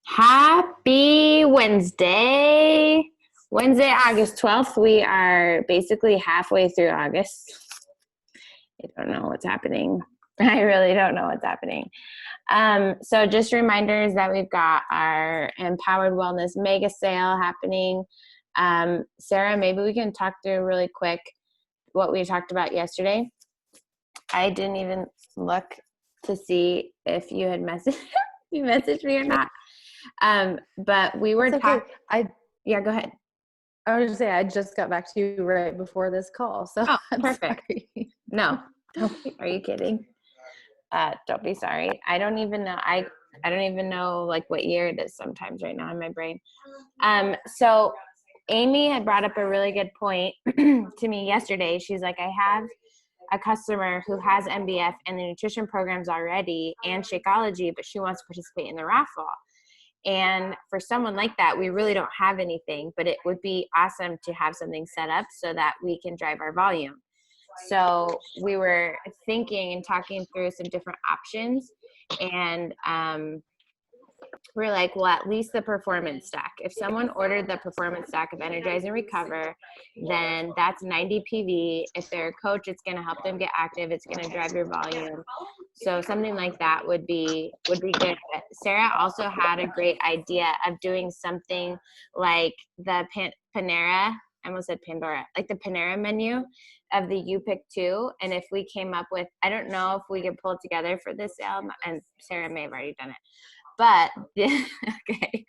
Happy Wednesday. Wednesday, August 12th. We are basically halfway through August. I don't know what's happening. I really don't know what's happening. So just reminders that we've got our Empowered Wellness Mega Sale happening. Sarah, maybe we can talk through really quick what we talked about yesterday. I didn't even look to see if you had you messaged me or not. But we were talking. Yeah, go ahead. I was just saying, I just got back to you right before this call. So I'm perfect. Sorry. No, are you kidding? Don't be sorry. I don't even know. I don't even know like what year it is sometimes right now in my brain. So Amy had brought up a really good point to me yesterday. She's like, I have a customer who has MBF and the nutrition programs already and Shakeology, but she wants to participate in the raffle. And for someone like that, we really don't have anything, but it would be awesome to have something set up so that we can drive our volume. So we were thinking and talking through some different options, and we're like, well, at least the performance stack. If someone ordered the performance stack of Energize and Recover, then that's 90 PV. If they're a coach, it's going to help them get active. It's going to drive your volume. So something like that would be good. But Sarah also had a great idea of doing something like the Panera. I almost said Pandora, like the Panera menu of the You Pick Two. And if we came up with, I don't know if we could pull it together for this sale, and Sarah may have already done it. But okay,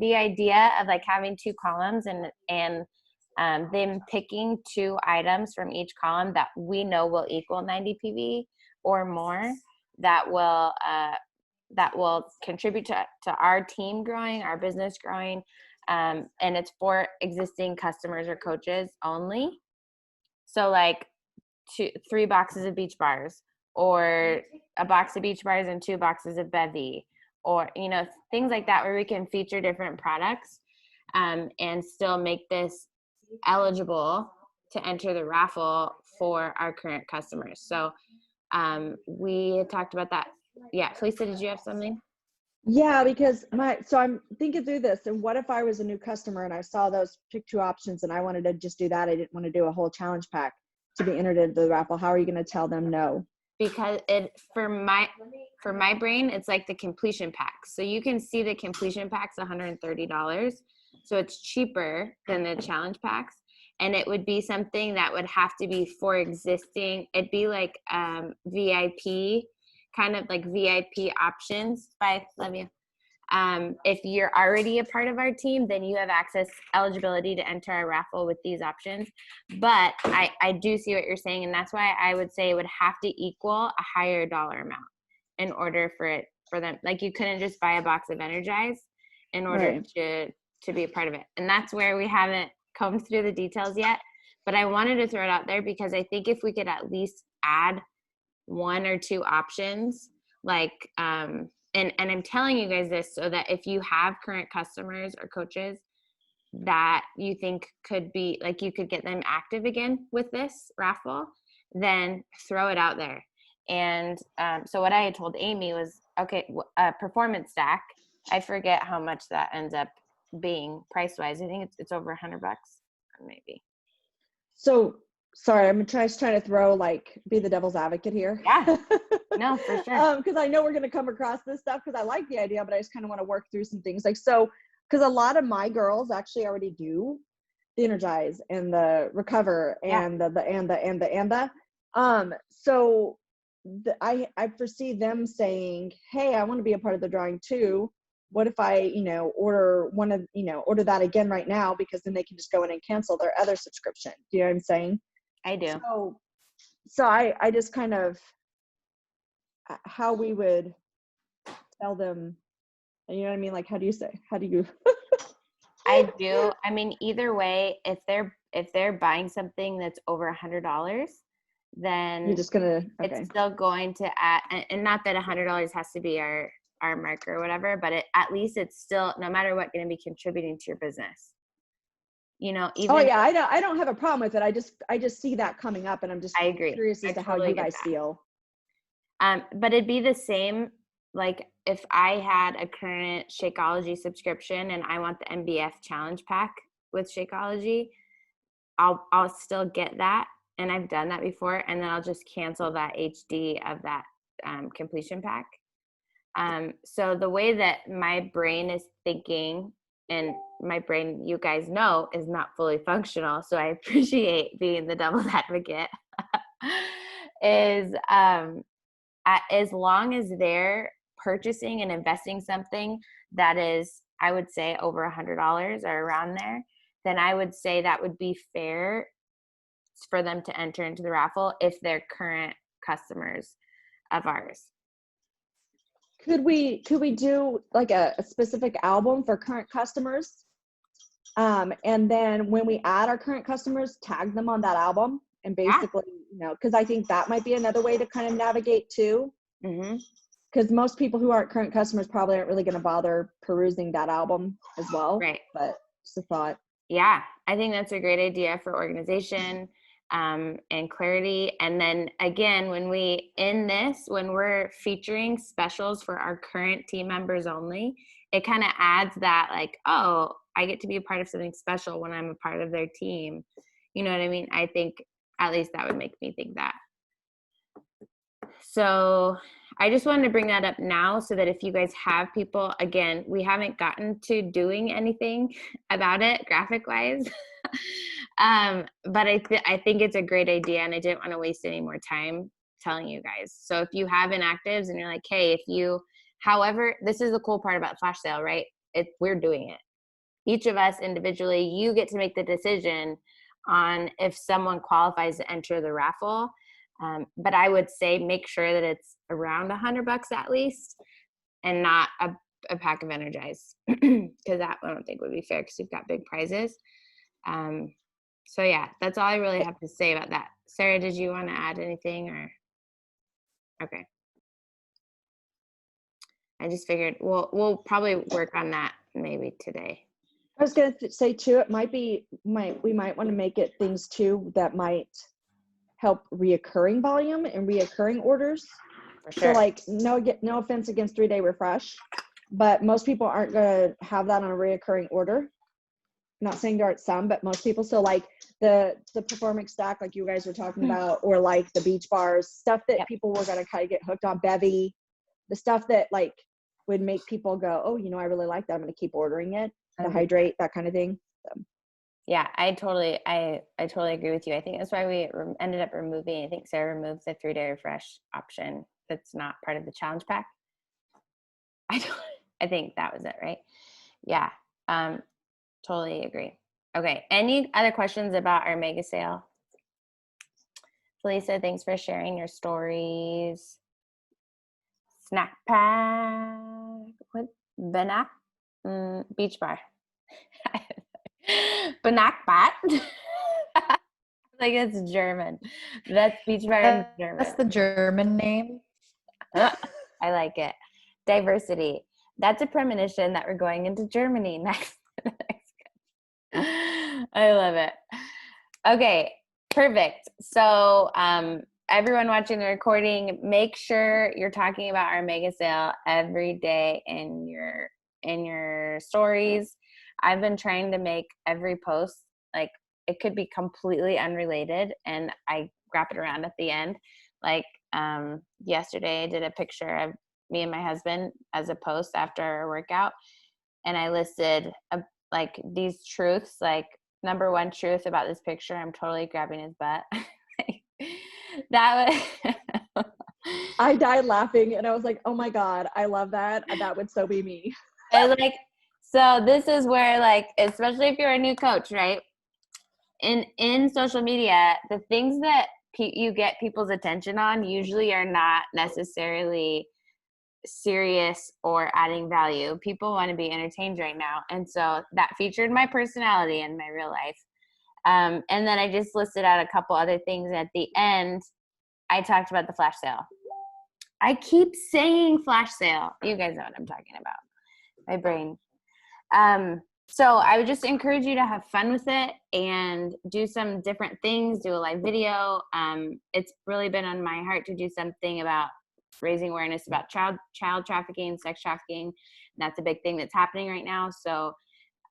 the idea of like having two columns and them picking two items from each column that we know will equal 90 PV or more, that will contribute to our team growing, our business growing, and it's for existing customers or coaches only. So like 3 boxes of Beach Bars, or a box of Beach Bars and 2 boxes of Bevy, or, you know, things like that, where we can feature different products and still make this eligible to enter the raffle for our current customers. So we talked about that. Yeah, Felicia, did you have something? Yeah, because I'm thinking through this, and what if I was a new customer and I saw those pick two options and I wanted to just do that? I didn't want to do a whole challenge pack to be entered into the raffle. How are you going to tell them no? Because for my brain, it's like the completion packs. So you can see the completion packs $130. So it's cheaper than the challenge packs. And it would be something that would have to be for existing. It'd be like VIP, kind of like VIP options. Bye, love you. If you're already a part of our team, then you have eligibility to enter our raffle with these options. But I do see what you're saying, and that's why I would say it would have to equal a higher dollar amount in order for them. Like, you couldn't just buy a box of Energize in order to be a part of it. And that's where we haven't combed through the details yet. But I wanted to throw it out there because I think if we could at least add 1 or 2 options, like and I'm telling you guys this so that if you have current customers or coaches that you think could be, like, you could get them active again with this raffle, then throw it out there. And so what I had told Amy was, okay, a performance stack, I forget how much that ends up being price-wise. I think it's over $100 maybe. So sorry, I'm just trying to be the devil's advocate here. Yeah, no, for sure. Because I know we're going to come across this stuff, because I like the idea, but I just kind of want to work through some things. Because a lot of my girls actually already do the Energize and the Recover and I foresee them saying, hey, I want to be a part of the drawing too. What if I, order order that again right now, because then they can just go in and cancel their other subscription. Do you know what I'm saying? I do. So I just kind of, how we would tell them, you know what I mean? Like, how do you? I do. I mean, either way, if they're buying something that's over $100, then you're just gonna, it's still going to add, and not that $100 has to be our mark or whatever, but at least it's still, no matter what, going to be contributing to your business. Even I don't have a problem with it. I just see that coming up, and I'm just curious as to how you guys feel. But it'd be the same, like if I had a current Shakeology subscription and I want the MBF challenge pack with Shakeology, I'll still get that. And I've done that before. And then I'll just cancel that HD of that completion pack. So the way that my brain is thinking, and my brain, you guys know, is not fully functional, so I appreciate being the devil's advocate, is as long as they're purchasing and investing something that is, I would say, over $100 or around there, then I would say that would be fair for them to enter into the raffle if they're current customers of ours. Could we do like a specific album for current customers? And then when we add our current customers, tag them on that album, and basically, you know, because I think that might be another way to kind of navigate too. Because most people who aren't current customers probably aren't really going to bother perusing that album as well. Right. But just a thought. Yeah, I think that's a great idea for organization and clarity. And then again, when we're featuring specials for our current team members only, it kind of adds that like, oh, I get to be a part of something special when I'm a part of their team. You know what I mean? I think at least that would make me think that. So I just wanted to bring that up now so that if you guys have people, again, we haven't gotten to doing anything about it graphic wise. But I think it's a great idea, and I didn't want to waste any more time telling you guys. So if you have inactives and you're like, hey, however, this is the cool part about flash sale, right? We're doing it. Each of us individually, you get to make the decision on if someone qualifies to enter the raffle. But I would say make sure that it's around $100 at least, and not a pack of Energize, because that I don't think would be fair because we've got big prizes. So yeah, that's all I really have to say about that. Sarah, did you want to add anything or? Okay. I just figured we'll probably work on that maybe today. I was going to say too, we might want to make it things too that might help reoccurring volume and reoccurring orders. For sure. So like, no offense against 3-day refresh, but most people aren't going to have that on a reoccurring order. I'm not saying there aren't some, but most people. So like the performance stack, like you guys were talking about, or like the beach bars, stuff that people were going to kind of get hooked on, bevy, the stuff that like would make people go, oh, you know, I really like that. I'm going to keep ordering it. To hydrate, that kind of thing. So. Yeah, I totally agree with you. I think that's why we ended up removing, I think Sarah removed the 3-day refresh option. That's not part of the challenge pack. I think that was it, right? Yeah, totally agree. Okay, any other questions about our mega sale? Felisa, thanks for sharing your stories. Snack pack, what? Banak? Beach bar. Banakbat. Like it's German. That's beach bar in German. That's the German name. I like it. Diversity. That's a premonition that we're going into Germany next. I love it. Okay, perfect. So everyone watching the recording, make sure you're talking about our mega sale every day in your stories. I've been trying to make every post, like it could be completely unrelated, and I wrap it around at the end. Like yesterday I did a picture of me and my husband as a post after our workout, and I listed like these truths, like number one truth about this picture, I'm totally grabbing his butt. That was I died laughing, and I was like, oh my God, I love that. That would so be me. And like, so this is where, like, especially if you're a new coach, right? In social media, the things that you get people's attention on usually are not necessarily serious or adding value. People want to be entertained right now. And so that featured my personality in my real life. And then I just listed out a couple other things. At the end, I talked about the flash sale. I keep saying flash sale. You guys know what I'm talking about. My brain. So I would just encourage you to have fun with it and do some different things, do a live video. It's really been on my heart to do something about raising awareness about child trafficking, sex trafficking. That's a big thing that's happening right now. So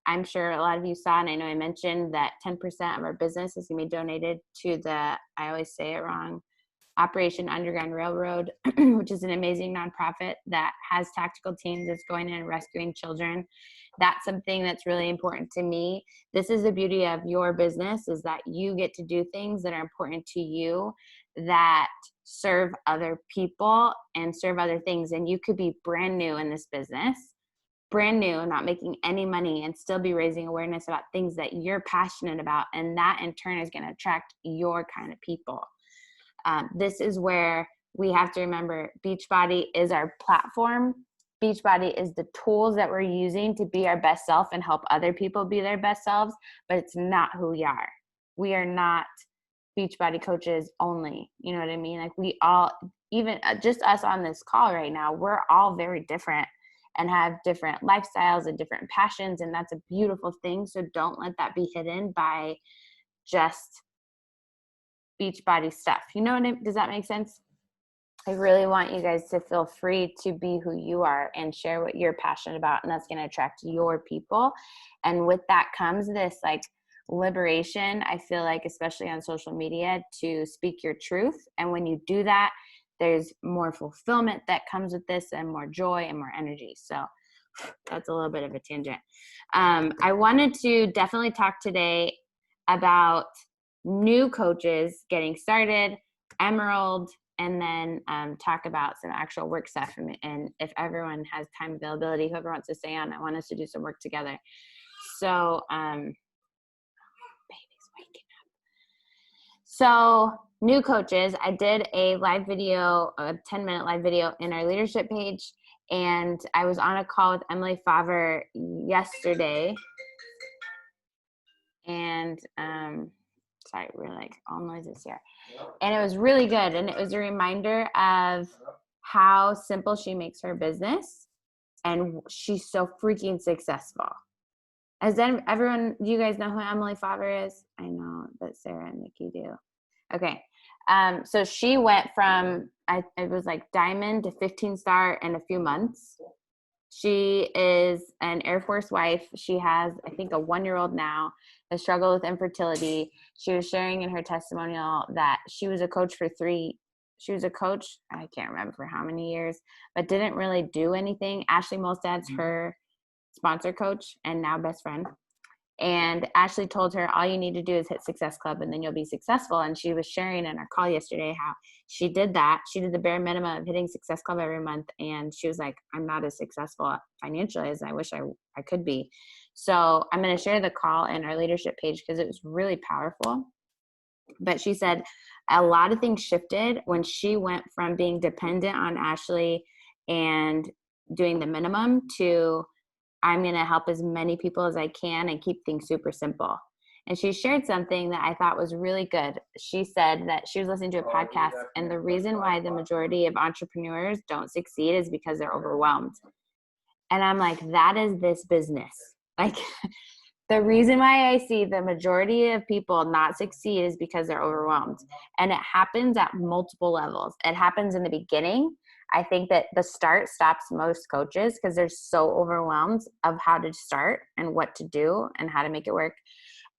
I'm sure a lot of you saw, and I know I mentioned that 10% of our business is going to be donated to I always say it wrong, Operation Underground Railroad, which is an amazing nonprofit that has tactical teams that's going in and rescuing children. That's something that's really important to me. This is the beauty of your business, is that you get to do things that are important to you, that serve other people and serve other things. And you could be brand new in this business, brand new, not making any money, and still be raising awareness about things that you're passionate about. And that in turn is going to attract your kind of people. This is where we have to remember Beachbody is our platform. Beachbody is the tools that we're using to be our best self and help other people be their best selves, but it's not who we are. We are not Beachbody coaches only. You know what I mean? Like we all, even just us on this call right now, we're all very different and have different lifestyles and different passions. And that's a beautiful thing. So don't let that be hidden by just Beachbody stuff. You know what does that make sense? I really want you guys to feel free to be who you are and share what you're passionate about. And that's going to attract your people. And with that comes this like liberation, I feel like, especially on social media, to speak your truth. And when you do that, there's more fulfillment that comes with this and more joy and more energy. So that's a little bit of a tangent. I wanted to definitely talk today about new coaches getting started, Emerald, and then talk about some actual work stuff. And if everyone has time availability, whoever wants to stay on, I want us to do some work together. So, baby's waking up. So new coaches, I did a live video, a 10-minute live video in our leadership page. And I was on a call with Emily Favre yesterday. And sorry, we're like all noises here. And it was really good. And it was a reminder of how simple she makes her business. And she's so freaking successful. As then everyone, do you guys know who Emily Favre is? I know that Sarah and Nikki do. Okay. So she went from, it was like diamond to 15-star in a few months. She is an Air Force wife. She has, I think, a 1-year-old now, a struggle with infertility. She was sharing in her testimonial that she was a coach I can't remember for how many years, but didn't really do anything. Ashley Molstad's her sponsor coach and now best friend. And Ashley told her, all you need to do is hit Success Club and then you'll be successful. And she was sharing in our call yesterday how she did that. She did the bare minimum of hitting Success Club every month. And she was like, I'm not as successful financially as I wish I could be. So I'm going to share the call in our leadership page because it was really powerful. But she said a lot of things shifted when she went from being dependent on Ashley and doing the minimum to I'm going to help as many people as I can and keep things super simple. And she shared something that I thought was really good. She said that she was listening to a podcast, and the reason why the majority of entrepreneurs don't succeed is because they're overwhelmed. And I'm like, that is this business. Like the reason why I see the majority of people not succeed is because they're overwhelmed. And it happens at multiple levels. It happens in the beginning. I think that the start stops most coaches because they're so overwhelmed of how to start and what to do and how to make it work.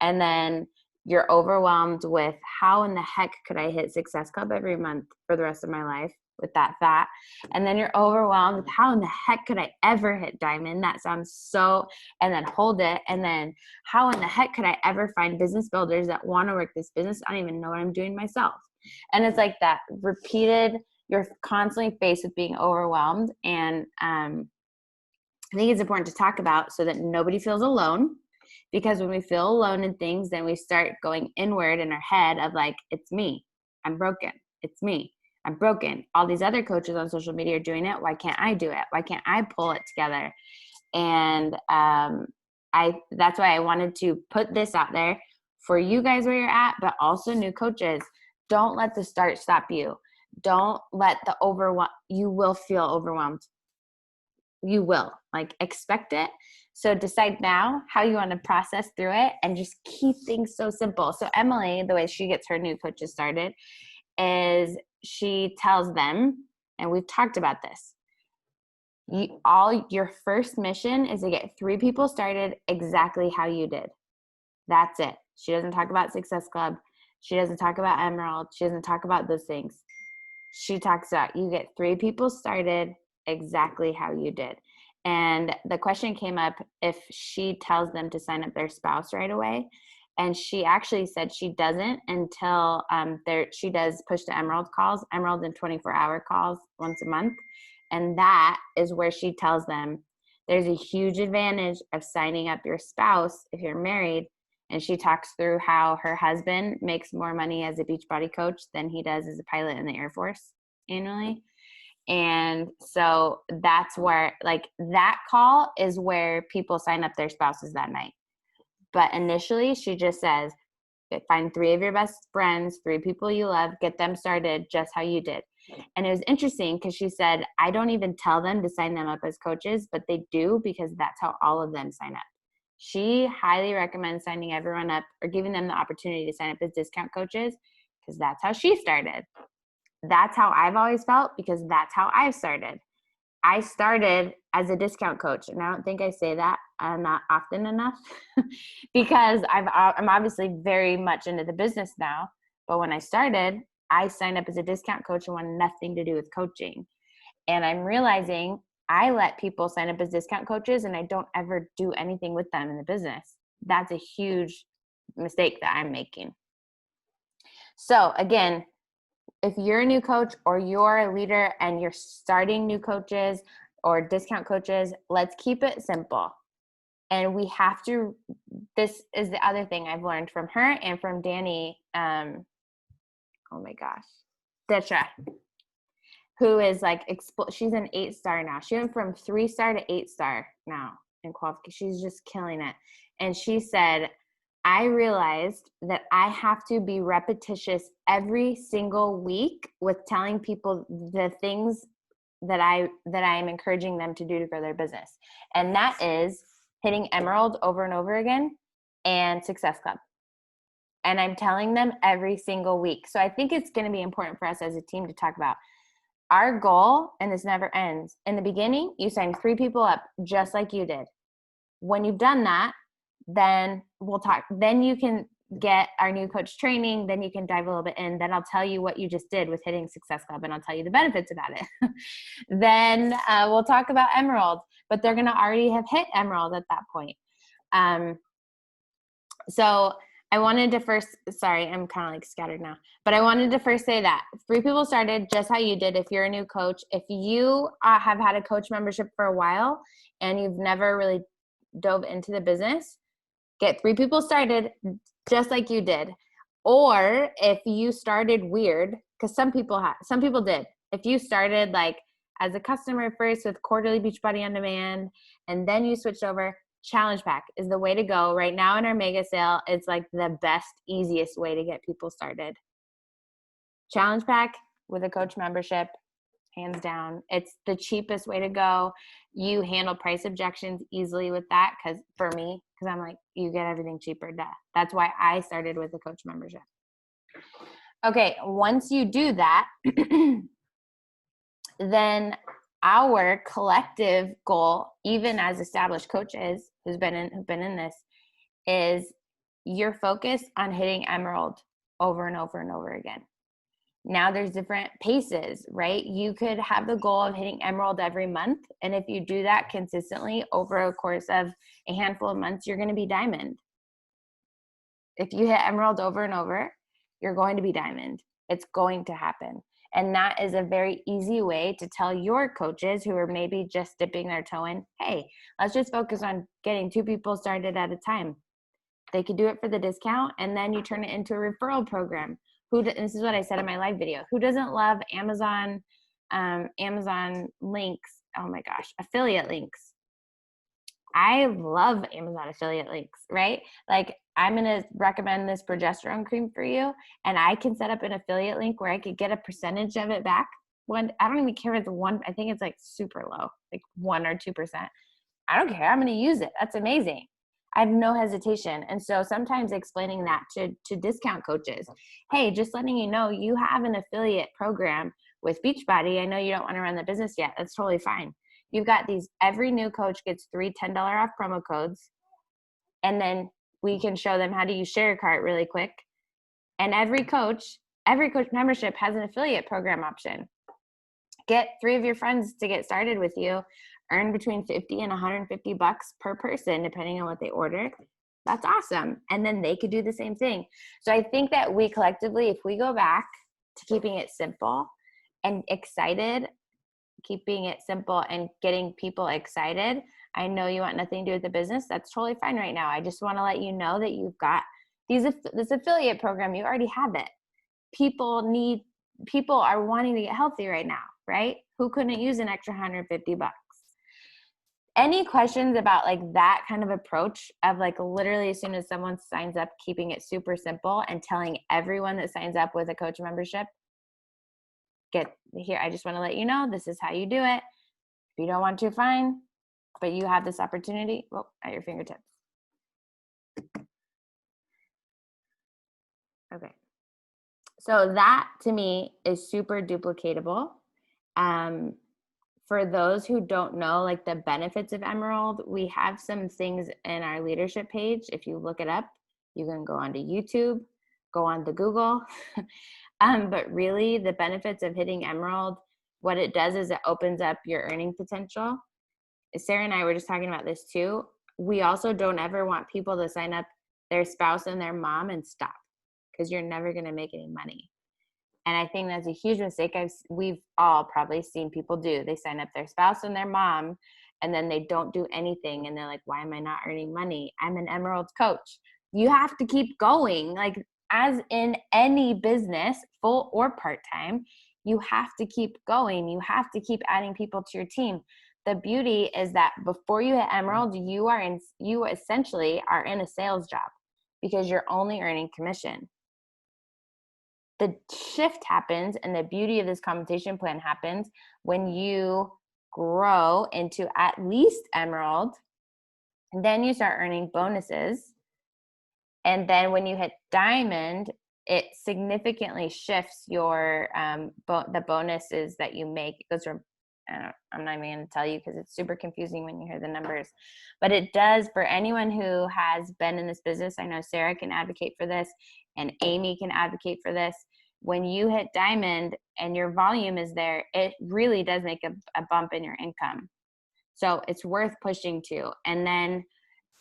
And then you're overwhelmed with how in the heck could I hit Success Club every month for the rest of my life with that thought. And then you're overwhelmed with how in the heck could I ever hit diamond? That sounds so, and then hold it. And then how in the heck could I ever find business builders that want to work this business? I don't even know what I'm doing myself. And it's like that repeated, you're constantly faced with being overwhelmed. And I think it's important to talk about so that nobody feels alone, because when we feel alone in things, then we start going inward in our head of like, it's me, I'm broken. It's me, I'm broken. All these other coaches on social media are doing it. Why can't I do it? Why can't I pull it together? And that's why I wanted to put this out there for you guys where you're at, but also new coaches. Don't let the start stop you. Don't let the overwhelm, you will feel overwhelmed. You will, like, expect it. So decide now how you want to process through it and just keep things so simple. So Emily, the way she gets her new coaches started is she tells them and we've talked about this. Your first mission is to get 3 people started exactly how you did. That's it. She doesn't talk about Success Club. She doesn't talk about Emerald. She doesn't talk about those things. She talks about you get 3 people started exactly how you did. And the question came up if she tells them to sign up their spouse right away. And she actually said she doesn't until she does push to Emerald calls, Emerald and 24-hour calls once a month. And that is where she tells them there's a huge advantage of signing up your spouse if you're married. And she talks through how her husband makes more money as a Beachbody coach than he does as a pilot in the Air Force annually. And so that's where, like, that call is where people sign up their spouses that night. But initially, she just says, find 3 of your best friends, 3 people you love, get them started just how you did. And it was interesting because she said, I don't even tell them to sign them up as coaches, but they do because that's how all of them sign up. She highly recommends signing everyone up or giving them the opportunity to sign up as discount coaches because that's how she started. That's how I've always felt because that's how I've started. I started as a discount coach, and I don't think I say that not often enough because I'm obviously very much into the business now. But when I started, I signed up as a discount coach and wanted nothing to do with coaching. And I'm realizing I let people sign up as discount coaches and I don't ever do anything with them in the business. That's a huge mistake that I'm making. So again, if you're a new coach or you're a leader and you're starting new coaches or discount coaches, let's keep it simple. And we have to, this is the other thing I've learned from her and from Danny, oh my gosh, Detra, who is like, she's an 8-star now. She went from 3-star to 8-star now in qualification. She's just killing it. And she said, I realized that I have to be repetitious every single week with telling people the things that I am encouraging them to do to grow their business. And that is hitting Emerald over and over again and Success Club. And I'm telling them every single week. So I think it's going to be important for us as a team to talk about our goal, and this never ends. In the beginning, you sign 3 people up just like you did. When you've done that, then we'll talk. Then you can get our new coach training. Then you can dive a little bit in. Then I'll tell you what you just did with hitting Success Club, and I'll tell you the benefits about it. Then we'll talk about Emerald, but they're going to already have hit Emerald at that point. So I wanted to first, sorry, I'm kind of like scattered now, but I wanted to first say that 3 people started just how you did. If you're a new coach, if you have had a coach membership for a while and you've never really dove into the business, get 3 people started just like you did. Or if you started weird, because some people did. If you started like as a customer first with quarterly Beachbody on Demand, and then you switched over, Challenge Pack is the way to go. Right now in our mega sale, it's like the best, easiest way to get people started. Challenge Pack with a coach membership, hands down. It's the cheapest way to go. You handle price objections easily with that because I'm like, you get everything cheaper. Duh. That's why I started with a coach membership. Okay, once you do that, then our collective goal, even as established coaches who've been in this, is you're focused on hitting Emerald over and over and over again. Now there's different paces, right? You could have the goal of hitting Emerald every month. And if you do that consistently over a course of a handful of months, you're going to be Diamond. If you hit Emerald over and over, you're going to be Diamond. It's going to happen. And that is a very easy way to tell your coaches who are maybe just dipping their toe in, hey, let's just focus on getting 2 people started at a time. They could do it for the discount, and then you turn it into a referral program. This is what I said in my live video. Who doesn't love Amazon links? Oh my gosh, affiliate links. I love Amazon affiliate links, right? Like, I'm going to recommend this progesterone cream for you, and I can set up an affiliate link where I could get a percentage of it back. I don't even care if it's I think it's like super low, like 1 or 2%. I don't care. I'm going to use it. That's amazing. I have no hesitation. And so sometimes explaining that to discount coaches, hey, just letting you know, you have an affiliate program with Beachbody, I know you don't want to run the business yet. That's totally fine. You've got these, every new coach gets 3 $10 off promo codes. And then we can show them how to use Share a Cart really quick. And every coach membership has an affiliate program option. Get 3 of your friends to get started with you, earn between 50 and 150 bucks per person, depending on what they order. That's awesome. And then they could do the same thing. So I think that we collectively, if we go back to keeping it simple and excited, keeping it simple and getting people excited. I know you want nothing to do with the business. That's totally fine right now. I just want to let you know that you've got this affiliate program. You already have it. People are wanting to get healthy right now, right? Who couldn't use an extra 150 bucks? Any questions about like that kind of approach of like literally as soon as someone signs up, keeping it super simple and telling everyone that signs up with a coach membership, get here. I just want to let you know, this is how you do it. If you don't want to, fine, but you have this opportunity at your fingertips. Okay. So that to me is super duplicatable. For those who don't know, like the benefits of Emerald, we have some things in our leadership page. If you look it up, you can go onto YouTube, go on to Google. But really the benefits of hitting Emerald, what it does is it opens up your earning potential. Sarah and I were just talking about this too. We also don't ever want people to sign up their spouse and their mom and stop, because you're never going to make any money. And I think that's a huge mistake we've all probably seen people do. They sign up their spouse and their mom, and then they don't do anything. And they're like, why am I not earning money? I'm an Emerald coach. You have to keep going. Like as in any business, full or part-time, you have to keep going. You have to keep adding people to your team. The beauty is that before you hit Emerald, you essentially are in a sales job because you're only earning commission. The shift happens, and the beauty of this compensation plan happens when you grow into at least Emerald, and then you start earning bonuses. And then when you hit Diamond, it significantly shifts your the bonuses that you make. It goes from, I'm not even going to tell you because it's super confusing when you hear the numbers, but it does for anyone who has been in this business. I know Sarah can advocate for this and Amy can advocate for this. When you hit Diamond and your volume is there, it really does make a bump in your income. So it's worth pushing to. And then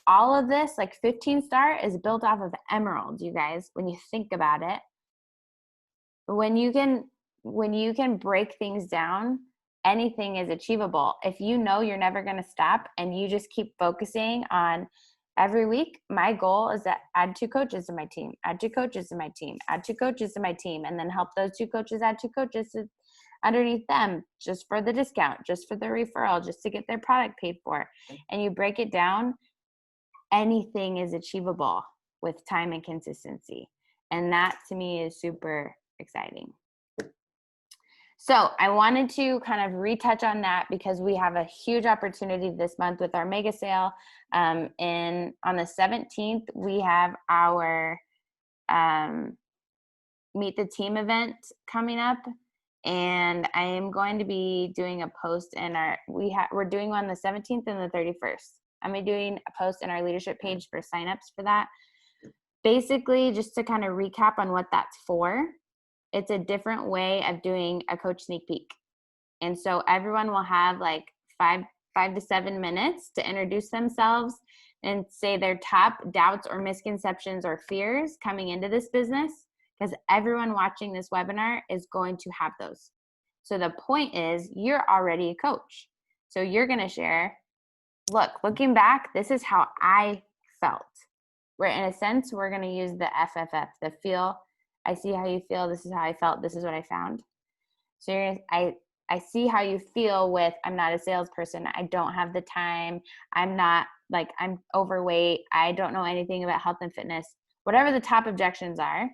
all of this, like 15 star, is built off of Emerald, you guys, when you think about it. When you can break things down, anything is achievable. If you know you're never going to stop and you just keep focusing on every week, my goal is to add 2 coaches to my team, add 2 coaches to my team, add 2 coaches to my team, and then help those 2 coaches add 2 coaches underneath them just for the discount, just for the referral, just to get their product paid for. And you break it down, anything is achievable with time and consistency. And that to me is super exciting. So I wanted to kind of retouch on that because we have a huge opportunity this month with our mega sale. On the 17th, we have our Meet the Team event coming up. And I am going to be doing a post in we're doing one the 17th and the 31st. I'm going to be doing a post in our leadership page for signups for that. Basically, just to kind of recap on what that's for. It's a different way of doing a coach sneak peek. And so everyone will have like 5 to 7 minutes to introduce themselves and say their top doubts or misconceptions or fears coming into this business, because everyone watching this webinar is going to have those. So the point is you're already a coach. So you're going to share, looking back, this is how I felt. We're in a sense, we're going to use the FFF, the feel. I see how you feel. This is how I felt. This is what I found. So I see how you feel with, I'm not a salesperson. I don't have the time. I'm overweight. I don't know anything about health and fitness. Whatever the top objections are,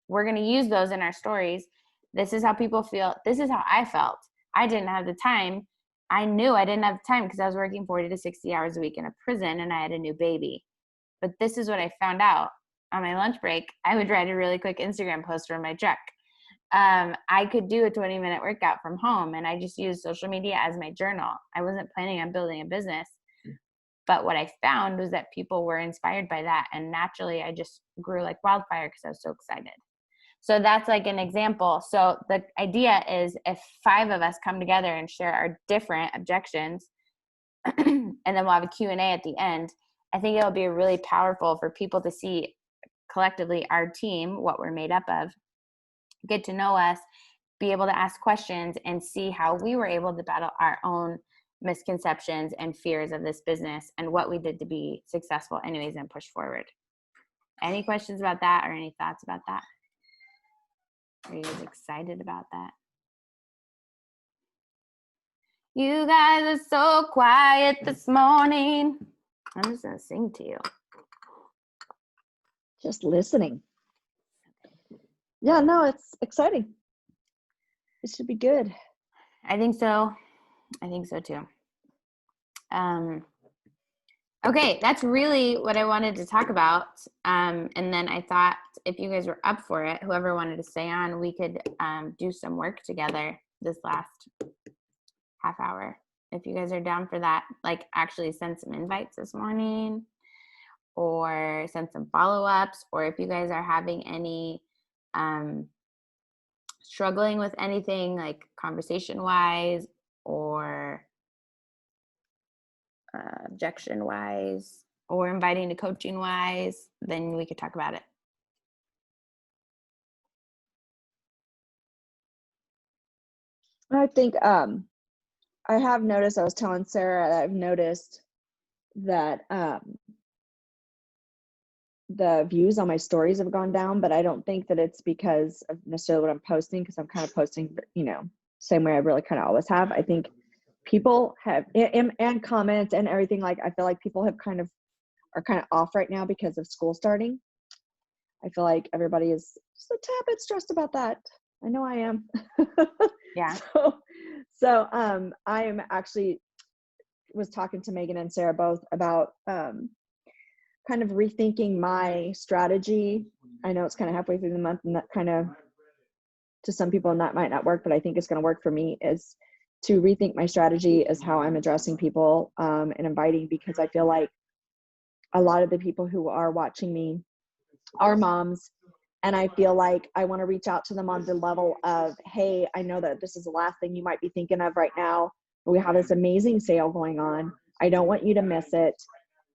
we're going to use those in our stories. This is how people feel. This is how I felt. I didn't have the time. I knew I didn't have the time because I was working 40 to 60 hours a week in a prison and I had a new baby. But this is what I found out. On my lunch break, I would write a really quick Instagram post from my truck. I could do a 20-minute workout from home, and I just used social media as my journal. I wasn't planning on building a business. But what I found was that people were inspired by that. And naturally, I just grew like wildfire because I was so excited. So that's like an example. So the idea is if 5 of us come together and share our different objections, and then we'll have a Q&A at the end, I think it'll be really powerful for people to see collectively our team, what we're made up of, get to know us, be able to ask questions, and see how we were able to battle our own misconceptions and fears of this business and what we did to be successful anyways and push forward. Any questions about that or any thoughts about that? Are you guys excited about that? You guys are so quiet this morning. I'm just gonna sing to you. Just listening. Yeah, no, it's exciting. It should be good. I think so. I think so too. Okay, that's really what I wanted to talk about. And then I thought if you guys were up for it, whoever wanted to stay on, we could do some work together this last half hour. If you guys are down for that, like actually send some invites this morning or send some follow-ups, or if you guys are having any struggling with anything like conversation-wise or objection-wise or inviting to coaching-wise, then we could talk about it. I think I have noticed, I was telling Sarah that I've noticed that the views on my stories have gone down, but I don't think that it's because of necessarily what I'm posting, because I'm kind of posting, you know, same way I really kind of always have. I think people have, and comments and everything, like I feel like people have are kind of off right now because of school starting. I feel like everybody is just a tad bit stressed about that. I know I am. Yeah. So I am actually was talking to Megan and Sarah both about kind of rethinking my strategy. I know it's kind of halfway through the month, and that kind of, to some people, and that might not work, but I think it's going to work for me, is to rethink my strategy as how I'm addressing people and inviting, because I feel like a lot of the people who are watching me are moms. And I feel like I want to reach out to them on the level of, hey, I know that this is the last thing you might be thinking of right now, but we have this amazing sale going on. I don't want you to miss it.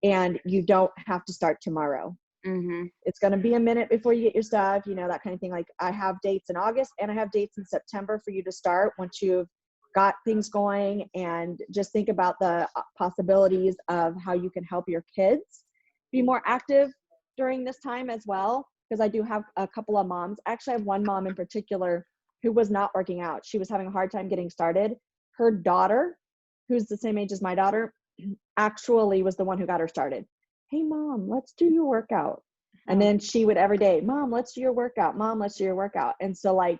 And you don't have to start tomorrow. Mm-hmm. It's going to be a minute before you get your stuff, you know, that kind of thing. Like I have dates in August and I have dates in September for you to start once you've got things going, and just think about the possibilities of how you can help your kids be more active during this time as well. Because I do have a couple of moms. Actually, I have one mom in particular who was not working out. She was having a hard time getting started. Her daughter, who's the same age as my daughter, actually was the one who got her started. Hey, Mom, let's do your workout. And then she would every day, Mom, let's do your workout. Mom, let's do your workout. And so like,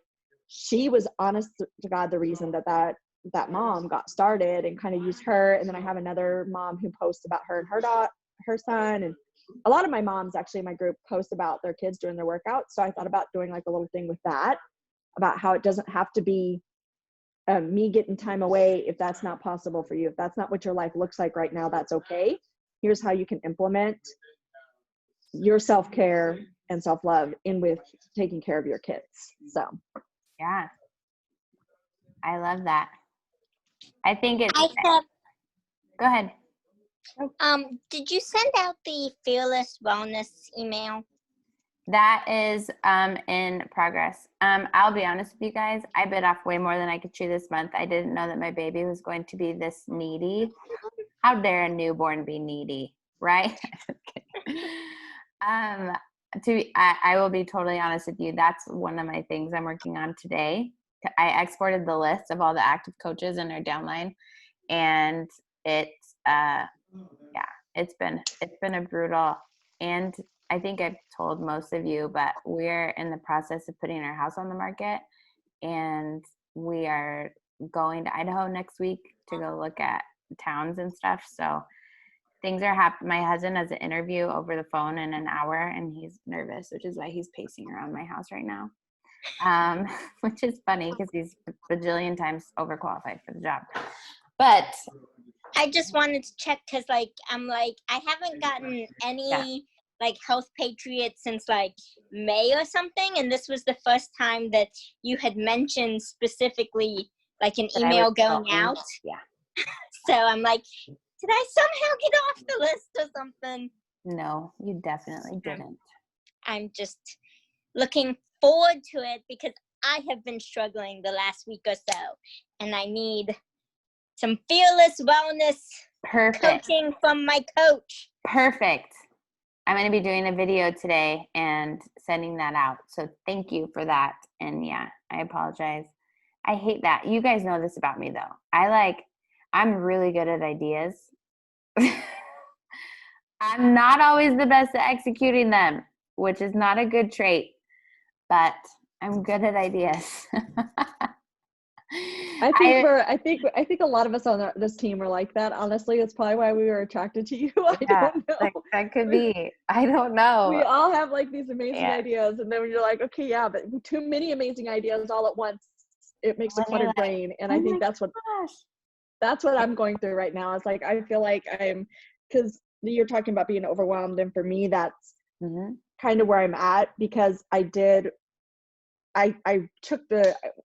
she was, honest to God, the reason that mom got started, and kind of used her. And then I have another mom who posts about her and her son. And a lot of my moms actually in my group post about their kids doing their workouts. So I thought about doing like a little thing with that, about how it doesn't have to be me getting time away if that's not possible for you. If that's not what your life looks like right now, that's okay. Here's how you can implement your self-care and self-love in with taking care of your kids. So Yeah, I love that. I think it's, I have, go ahead. did you send out the Fearless Wellness email? That is in progress. I'll be honest with you guys. I bit off way more than I could chew this month. I didn't know that my baby was going to be this needy. How dare a newborn be needy, right? I will be totally honest with you. That's one of my things I'm working on today. I exported the list of all the active coaches in our downline, and it's been a brutal, and I think I've told most of you, but we're in the process of putting our house on the market, and we are going to Idaho next week to go look at towns and stuff. So things are happening. My husband has an interview over the phone in an hour, and he's nervous, which is why he's pacing around my house right now. which is funny because he's a bajillion times overqualified for the job. But I just wanted to check because, like, I'm like, I haven't gotten any like Health Patriot since like May or something, and this was the first time that you had mentioned specifically like an that I email was going going- out. Yeah. So I'm like, did I somehow get off the list or something? No, you definitely didn't. I'm just looking forward to it because I have been struggling the last week or so, and I need some fearless wellness Perfect. coaching from my coach. Perfect. I'm going to be doing a video today and sending that out. So thank you for that. And yeah, I apologize. I hate that. You guys know this about me though. I'm really good at ideas. I'm not always the best at executing them, which is not a good trait, but I'm good at ideas. I think a lot of us on this team are like that. Honestly, it's probably why we were attracted to you. I don't know. That could be. I don't know. We all have like these amazing Yeah. ideas, and then you're like, okay, yeah, but too many amazing ideas all at once, it makes a When you're cluttered like, brain. And oh I my think that's what I'm going through right now. It's like I feel like because you're talking about being overwhelmed, and for me, that's Mhm. kind of where I'm at because I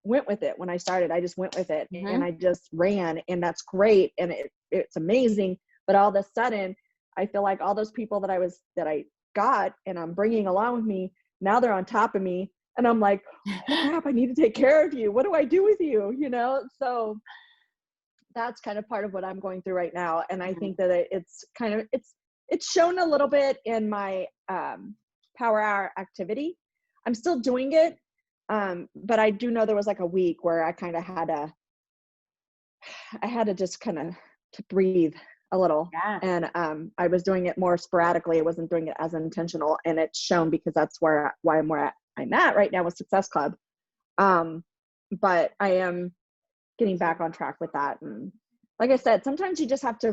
went with it when I started. I just went with it and I just ran, and that's great. And it's amazing. But all of a sudden I feel like all those people that I got and I'm bringing along with me, now they're on top of me. And I'm like, oh crap, I need to take care of you. What do I do with you? You know? So that's kind of part of what I'm going through right now. And I think that it's shown a little bit in my power hour activity. I'm still doing it. But I do know there was like a week where I kind of had to just kind of to breathe a little. Yeah. And I was doing it more sporadically. I wasn't doing it as intentional, and it's shown because that's why I'm at right now with Success Club. But I am getting back on track with that. And like I said, sometimes you just have to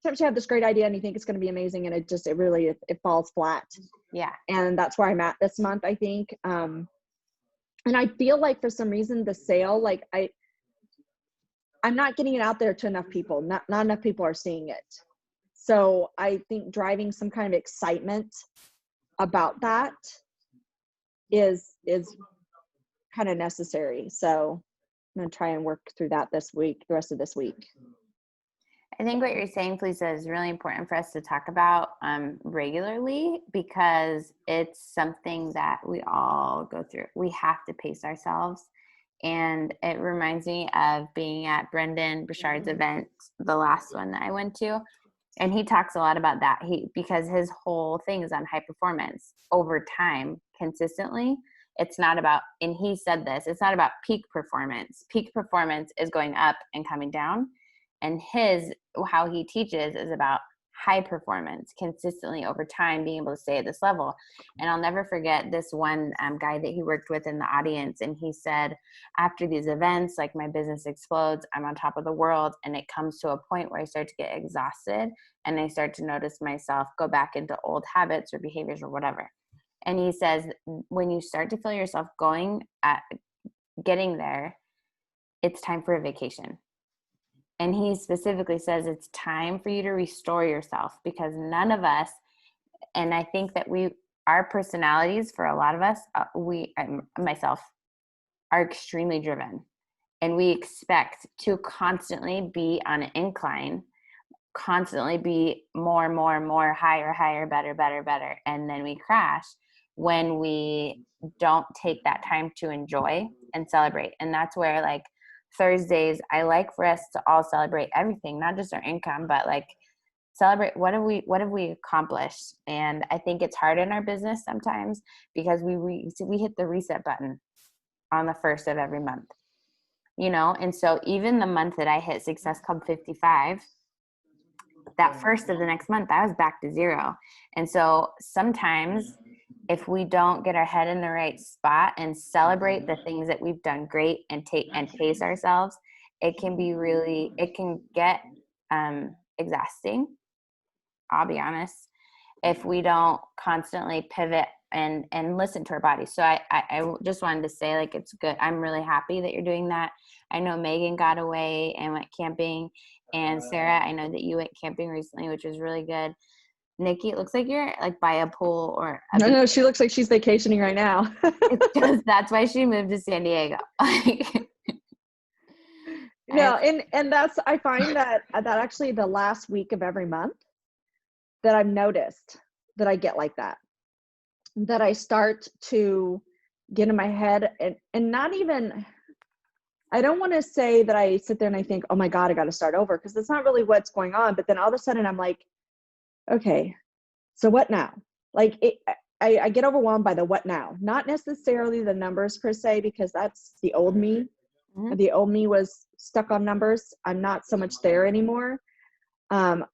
sometimes you have this great idea and you think it's going to be amazing, and it really falls flat. Yeah. And that's where I'm at this month, I think. And I feel like for some reason the sale, like I'm not getting it out there to enough people. Not enough people are seeing it. So I think driving some kind of excitement about that is kind of necessary. So I'm going to try and work through that the rest of this week. I think what you're saying, Felicia, is really important for us to talk about regularly because it's something that we all go through. We have to pace ourselves. And it reminds me of being at Brendan Burchard's event, the last one that I went to. And he talks a lot about that because his whole thing is on high performance over time, consistently. It's not about, and he said this, it's not about peak performance. Peak performance is going up and coming down. And how he teaches is about high performance consistently over time, being able to stay at this level. And I'll never forget this one guy that he worked with in the audience. And he said, after these events, like my business explodes, I'm on top of the world. And it comes to a point where I start to get exhausted and I start to notice myself go back into old habits or behaviors or whatever. And he says, when you start to feel yourself getting there, it's time for a vacation. And he specifically says it's time for you to restore yourself because none of us, and I think that our personalities for a lot of us, myself, are extremely driven. And we expect to constantly be on an incline, constantly be more, higher, better. And then we crash when we don't take that time to enjoy and celebrate. And that's where like Thursdays, I like for us to all celebrate everything, not just our income, but like celebrate what have we accomplished. And I think it's hard in our business sometimes because we hit the reset button on the first of every month, you know? And so even the month that I hit Success Club 55, that first of the next month, I was back to zero. And so sometimes if we don't get our head in the right spot and celebrate the things that we've done great and pace ourselves, it can get exhausting. I'll be honest. If we don't constantly pivot and listen to our bodies. So I just wanted to say, like, it's good. I'm really happy that you're doing that. I know Megan got away and went camping, and Sarah, I know that you went camping recently, which was really good. Nikki, it looks like you're like by a pool or a beach. No, she looks like she's vacationing right now. It's just, that's why she moved to San Diego. No, and that's, I find that actually the last week of every month that I've noticed that I get like that I start to get in my head and not even, I don't want to say that I sit there and I think, oh my God, I got to start over, because that's not really what's going on. But then all of a sudden I'm like, okay, so what now? Like I get overwhelmed by the what now, not necessarily the numbers per se, because that's the old me. Mm-hmm. The old me was stuck on numbers. I'm not so much there anymore. I'm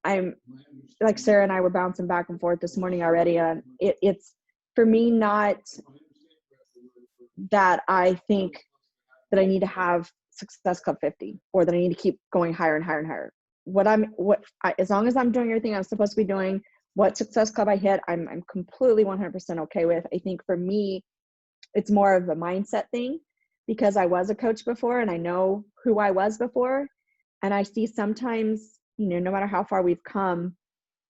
like Sarah and I were bouncing back and forth this morning already. And it's for me, not that I think that I need to have Success Club 50 or that I need to keep going higher and higher and higher. As long as I'm doing everything I'm supposed to be doing, what Success Club I hit, I'm completely 100% okay with. I think for me, it's more of a mindset thing, because I was a coach before and I know who I was before. And I see sometimes, no matter how far we've come,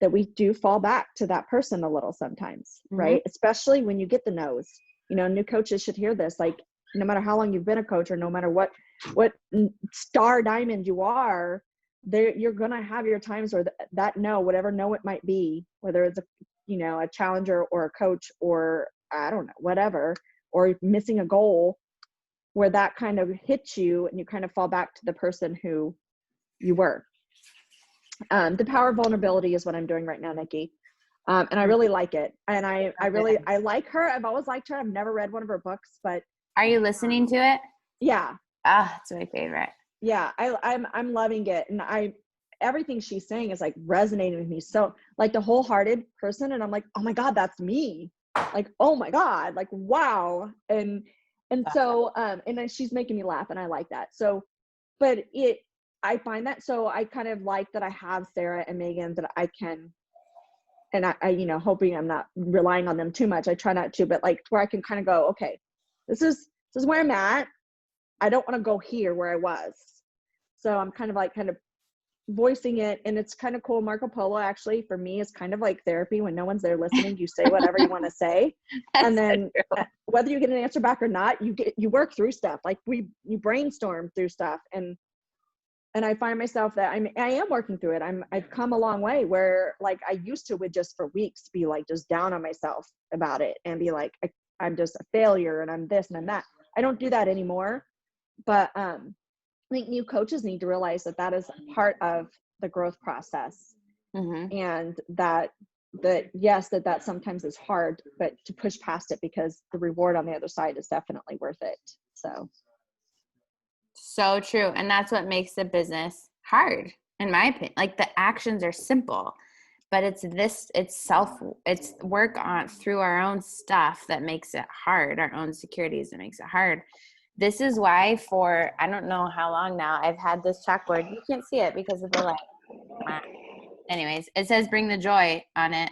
that we do fall back to that person a little sometimes, Mm-hmm. right? Especially when you get the no's. New coaches should hear this. Like, no matter how long you've been a coach or no matter what star diamond you are, you're going to have your times where that no, whatever no it might be, whether it's a challenger or a coach or I don't know, whatever, or missing a goal, where that kind of hits you and you kind of fall back to the person who you were. The power of vulnerability is what I'm doing right now, Nikki. And I really like it. And I like her. I've always liked her. I've never read one of her books, but. Are you listening to it? Yeah. It's my favorite. Yeah. I'm loving it. And everything she's saying is like resonating with me. So like the wholehearted person. And I'm like, oh my God, that's me. Like, oh my God, like, wow. And so, and then she's making me laugh and I like that. So, but I find that, so I kind of like that I have Sarah and Megan that I can, and I hoping I'm not relying on them too much. I try not to, but like where I can kind of go, okay, this is where I'm at. I don't want to go here where I was. So I'm kind of voicing it, and it's kind of cool. Marco Polo actually for me is kind of like therapy. When no one's there listening, you say whatever you want to say. And then whether you get an answer back or not, you work through stuff. Like you brainstorm through stuff. And I find myself that I am working through it. I've come a long way, where like I used to would just for weeks be like just down on myself about it and be like, I'm just a failure and I'm this and I'm that. I don't do that anymore. But I think new coaches need to realize that is part of the growth process. Mm-hmm. And that yes, that sometimes is hard, but to push past it, because the reward on the other side is definitely worth it. So true. And that's what makes the business hard, in my opinion. Like the actions are simple, but it's work on through our own stuff that makes it hard, our own securities that makes it hard. This is why for, I don't know how long now, I've had this chalkboard. You can't see it because of the light. Anyways, it says bring the joy on it.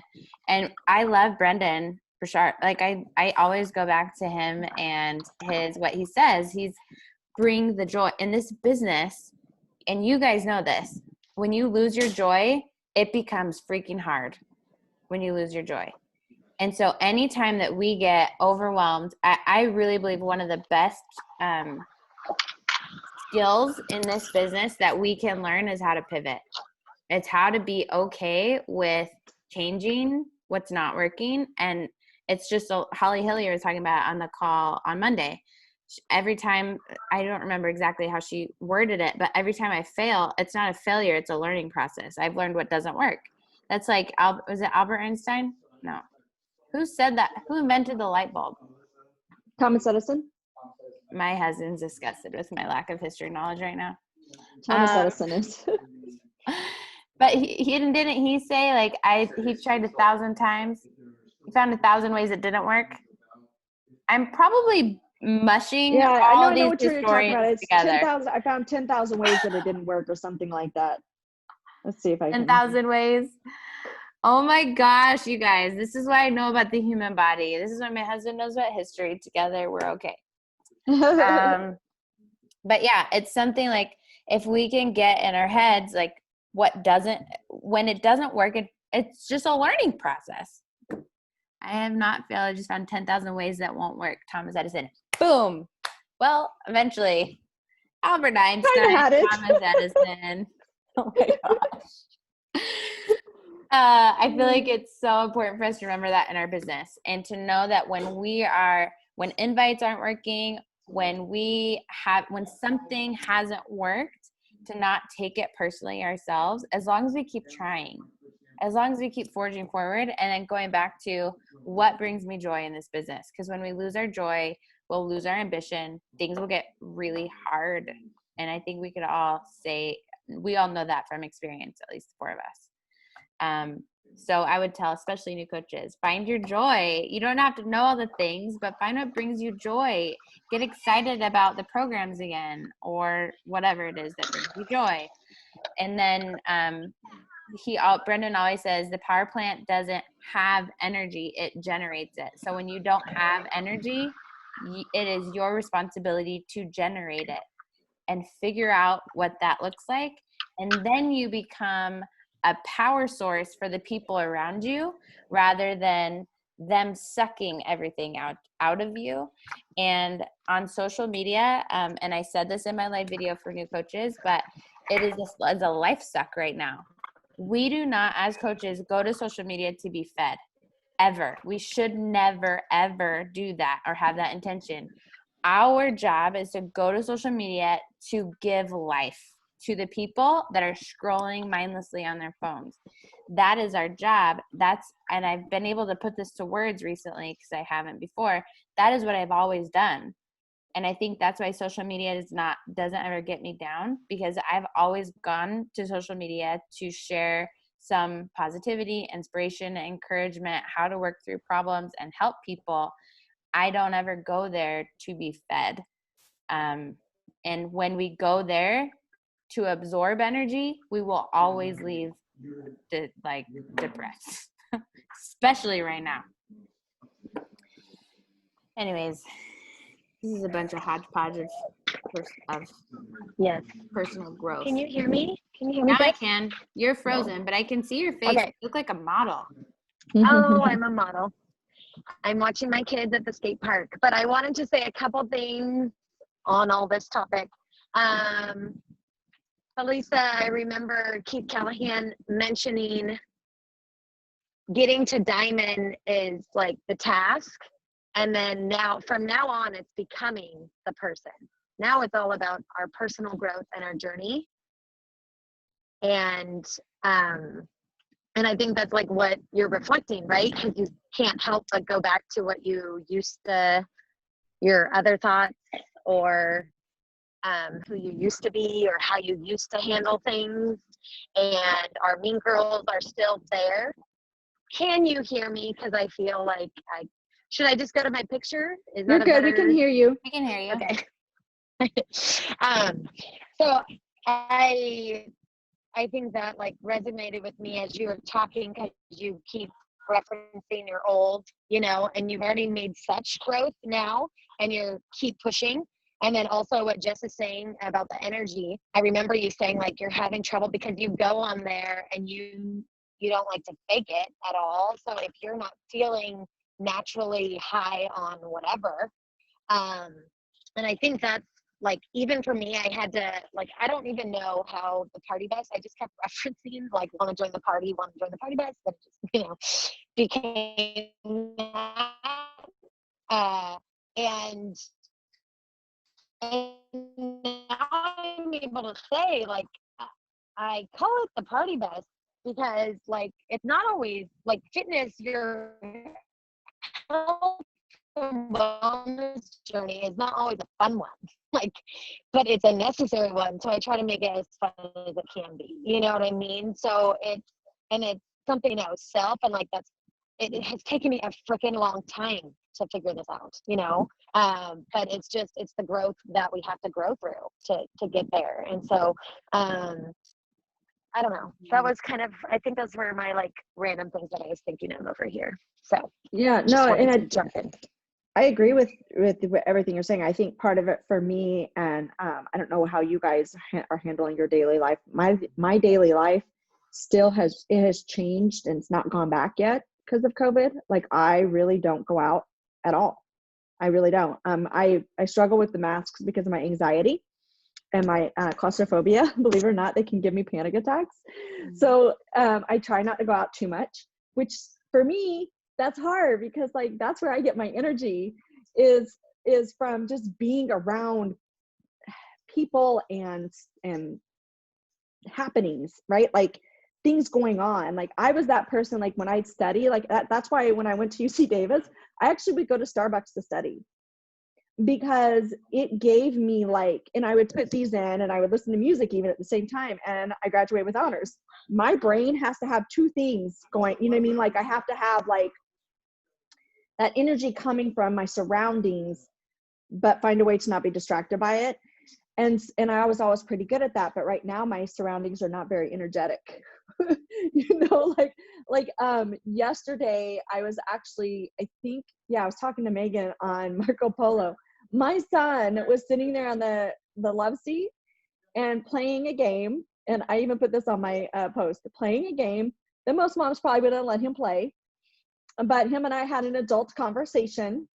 And I love Brendan for sure. Like I always go back to him and what he says. He's bring the joy in this business. And you guys know this. When you lose your joy, it becomes freaking hard when you lose your joy. And so anytime that we get overwhelmed, I really believe one of the best skills in this business that we can learn is how to pivot. It's how to be okay with changing what's not working. And it's just Holly Hillier was talking about it on the call on Monday. Every time, I don't remember exactly how she worded it, but every time I fail, it's not a failure, it's a learning process. I've learned what doesn't work. That's like, was it Albert Einstein? No. Who said that? Who invented the light bulb? Thomas Edison. My husband's disgusted with my lack of history knowledge right now. Thomas Edison is. But didn't he say like he tried 1,000 times, he found 1,000 ways it didn't work? I'm probably mushing all these historians together. 10,000. I found 10,000 ways that it didn't work, or something like that. Let's see if I can. 10,000 ways. Oh my gosh, you guys. This is why I know about the human body. This is why my husband knows about history. Together, we're okay. But yeah, it's something like if we can get in our heads, like when it doesn't work, it's just a learning process. I have not failed. I just found 10,000 ways that won't work. Thomas Edison. Boom. Well, eventually, Albert Einstein, had it. Thomas Edison. Oh my gosh. I feel like it's so important for us to remember that in our business and to know that when invites aren't working, when something hasn't worked, to not take it personally ourselves, as long as we keep trying, as long as we keep forging forward, and then going back to what brings me joy in this business. Because when we lose our joy, we'll lose our ambition. Things will get really hard. And I think we could all say, we all know that from experience, at least the four of us. So I would tell, especially new coaches, find your joy. You don't have to know all the things, but find what brings you joy. Get excited about the programs again, or whatever it is that brings you joy. And then Brendan always says the power plant doesn't have energy, it generates it. So when you don't have energy, it is your responsibility to generate it and figure out what that looks like. And then you become a power source for the people around you rather than them sucking everything out of you. And on social media, and I said this in my live video for new coaches, but it is a life suck right now. We do not, as coaches, go to social media to be fed, ever. We should never, ever do that or have that intention. Our job is to go to social media to give life to the people that are scrolling mindlessly on their phones. That is our job. And I've been able to put this to words recently because I haven't before. That is what I've always done. And I think that's why social media doesn't ever get me down, because I've always gone to social media to share some positivity, inspiration, encouragement, how to work through problems and help people. I don't ever go there to be fed. And when we go there to absorb energy, we will always leave depressed, especially right now. Anyways, this is a bunch of hodgepodge of Yes. personal growth. Can you hear me? Can you hear me? Now I can. You're frozen, but I can see your face. Okay. You look like a model. Oh, I'm a model. I'm watching my kids at the skate park, but I wanted to say a couple things on all this topic. Elisa, I remember Keith Callahan mentioning getting to diamond is like the task. And then from now on, it's becoming the person. Now it's all about our personal growth and our journey. And I think that's like what you're reflecting, right? Because you can't help but go back to what you your other thoughts, or who you used to be, or how you used to handle things. And our mean girls are still there. Can you hear me? Because I feel like should I just go to my picture? Is You're that good. We can hear you. We can hear you. Okay. So I think that like resonated with me as you were talking, because you keep referencing your old, and you've already made such growth now, and you keep pushing. And then also what Jess is saying about the energy. I remember you saying like you're having trouble because you go on there and you don't like to fake it at all. So if you're not feeling naturally high on whatever, and I think that's like, even for me, I had to, like, I don't even know how the party bus, I just kept referencing, like, want to join the party bus, but it just, became that. And now I'm able to say, like, I call it the party bus because, like, it's not always, like, fitness, your health and wellness journey is not always a fun one, like, but it's a necessary one. So I try to make it as fun as it can be. You know what I mean? So it's something self, and like it has taken me a freaking long time to figure this out, but it's the growth that we have to grow through to get there. And so I don't know. That was kind of, I think those were my like random things that I was thinking of over here. So Yeah, just no, wanted and to jump in. I agree with everything you're saying. I think part of it for me, and I don't know how you guys are handling your daily life. My daily life still has changed, and it's not gone back yet because of COVID. Like I really don't go out at all. I really don't. I struggle with the masks because of my anxiety and my claustrophobia. Believe it or not, they can give me panic attacks. So I try not to go out too much, which for me, that's hard because like that's where I get my energy is from just being around people and happenings, right? Like things going on. Like I was that person, like when I'd study, like that's why when I went to UC Davis, I actually would go to Starbucks to study because it gave me like, and I would put these in and I would listen to music even at the same time, and I graduated with honors. My brain has to have two things going, you know what I mean? Like I have to have like that energy coming from my surroundings, but find a way to not be distracted by it. And I was always pretty good at that, but right now my surroundings are not very energetic. You know, like yesterday I was actually, I was talking to Megan on Marco Polo. My son was sitting there on the love seat and playing a game, and I even put this on my post, playing a game that most moms probably wouldn't let him play, but him and I had an adult conversation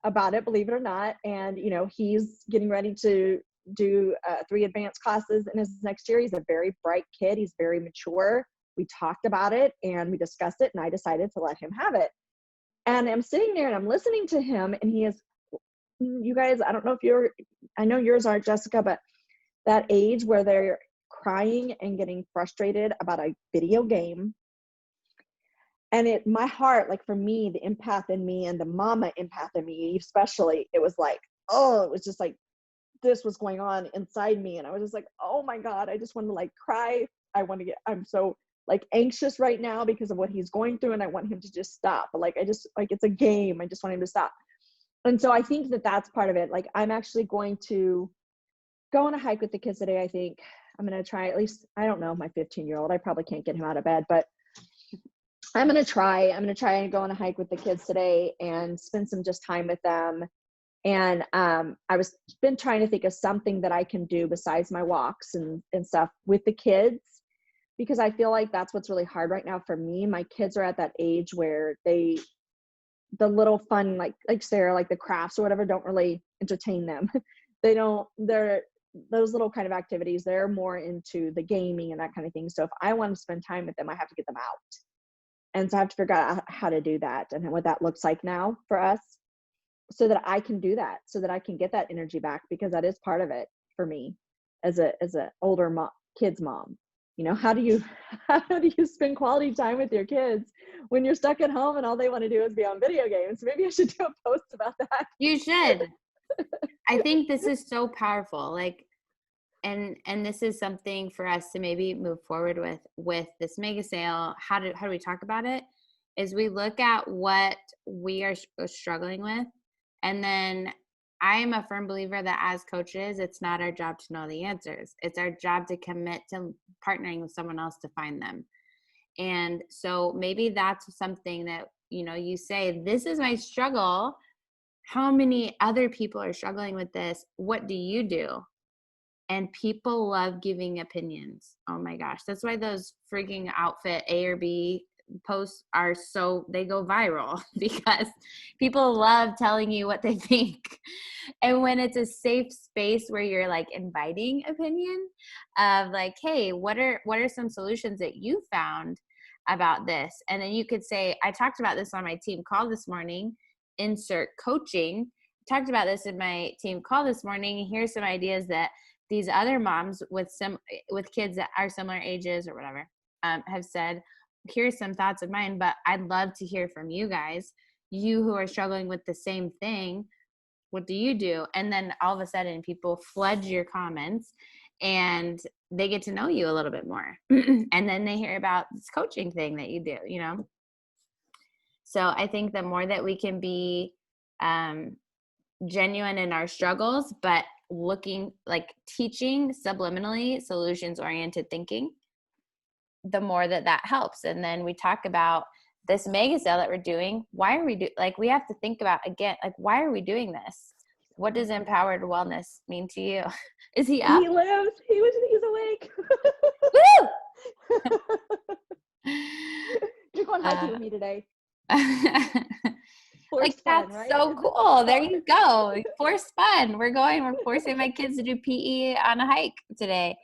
about it, believe it or not. And you know, he's getting ready to do 3 advanced classes in his next year. He's a very bright kid. He's very mature. We talked about it and we discussed it, and I decided to let him have it. And I'm sitting there and I'm listening to him, and he is, you guys, I don't know if I know yours aren't, Jessica, but that age where they're crying and getting frustrated about a video game. And my heart, like for me, the empath in me and the mama empath in me, especially, it was like, oh, it was just like, this was going on inside me. And I was just like, oh my God, I just want to like cry. I'm so like anxious right now because of what he's going through. And I want him to just stop. But like, it's a game. I just want him to stop. And so I think that that's part of it. Like I'm actually going to go on a hike with the kids today. I think I'm going to try, at least, I don't know, my 15-year-old, I probably can't get him out of bed, but I'm going to try and go on a hike with the kids today and spend some just time with them. And I was been trying to think of something that I can do besides my walks and stuff with the kids, because I feel like that's what's really hard right now for me. My kids are at that age where the little fun, like Sarah, like the crafts or whatever, don't really entertain them. They're those little kind of activities, they're more into the gaming and that kind of thing. So if I want to spend time with them, I have to get them out. And so I have to figure out how to do that and what that looks like now for us, so that I can do that, so that I can get that energy back, because that is part of it for me as a older kid's mom. You know, how do you spend quality time with your kids when you're stuck at home and all they want to do is be on video games? Maybe I should do a post about that. You should. I think this is so powerful. Like, and this is something for us to maybe move forward with this mega sale. How do we talk about it? Is we look at what we are struggling with, and then I am a firm believer that as coaches, it's not our job to know the answers. It's our job to commit to partnering with someone else to find them. And so maybe that's something that, you know, you say, this is my struggle. How many other people are struggling with this? What do you do? And people love giving opinions. Oh my gosh. That's why those freaking outfit A or B posts are they go viral, because people love telling you what they think. And when it's a safe space where you're like inviting opinion of like, hey, what are some solutions that you found about this? And then you could say, I talked about this on my team call this morning, insert coaching. Talked about this in my team call this morning. Here's some ideas that these other moms with kids that are similar ages or whatever have said. Here's some thoughts of mine, but I'd love to hear from you guys, you who are struggling with the same thing. What do you do? And then all of a sudden people flood your comments and they get to know you a little bit more. And then they hear about this coaching thing that you do, you know? So I think the more that we can be genuine in our struggles, but looking like teaching subliminally solutions-oriented thinking, the more that helps. And then we talk about this mega sale that we're doing. Why are we we have to think about, again, like, why are we doing this? What does empowered wellness mean to you? Is he up? He lives. He's awake. Woo! You're going hiking with me today. Like, Forced fun, that's right? so cool. There you go. Forced fun. We're forcing my kids to do PE on a hike today.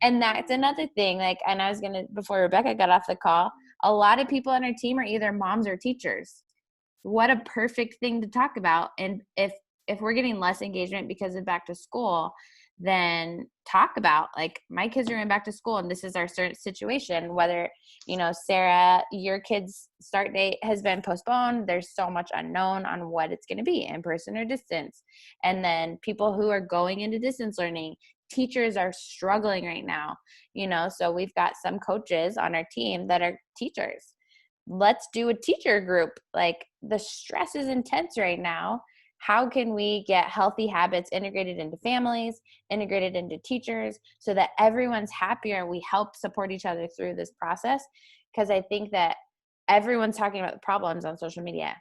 And that's another thing. Like, and I was going to, before Rebecca got off the call, a lot of people on our team are either moms or teachers. What a perfect thing to talk about. And if we're getting less engagement because of back to school, then talk about, like, my kids are going back to school and this is our certain situation, whether, you know, Sarah, your kid's start date has been postponed. There's so much unknown on what it's going to be, in person or distance. And then people who are going into distance learning, teachers are struggling right now, you know, so we've got some coaches on our team that are teachers. Let's do a teacher group. Like, the stress is intense right now. How can we get healthy habits integrated into families, integrated into teachers, so that everyone's happier and we help support each other through this process? Because I think that everyone's talking about the problems on social media,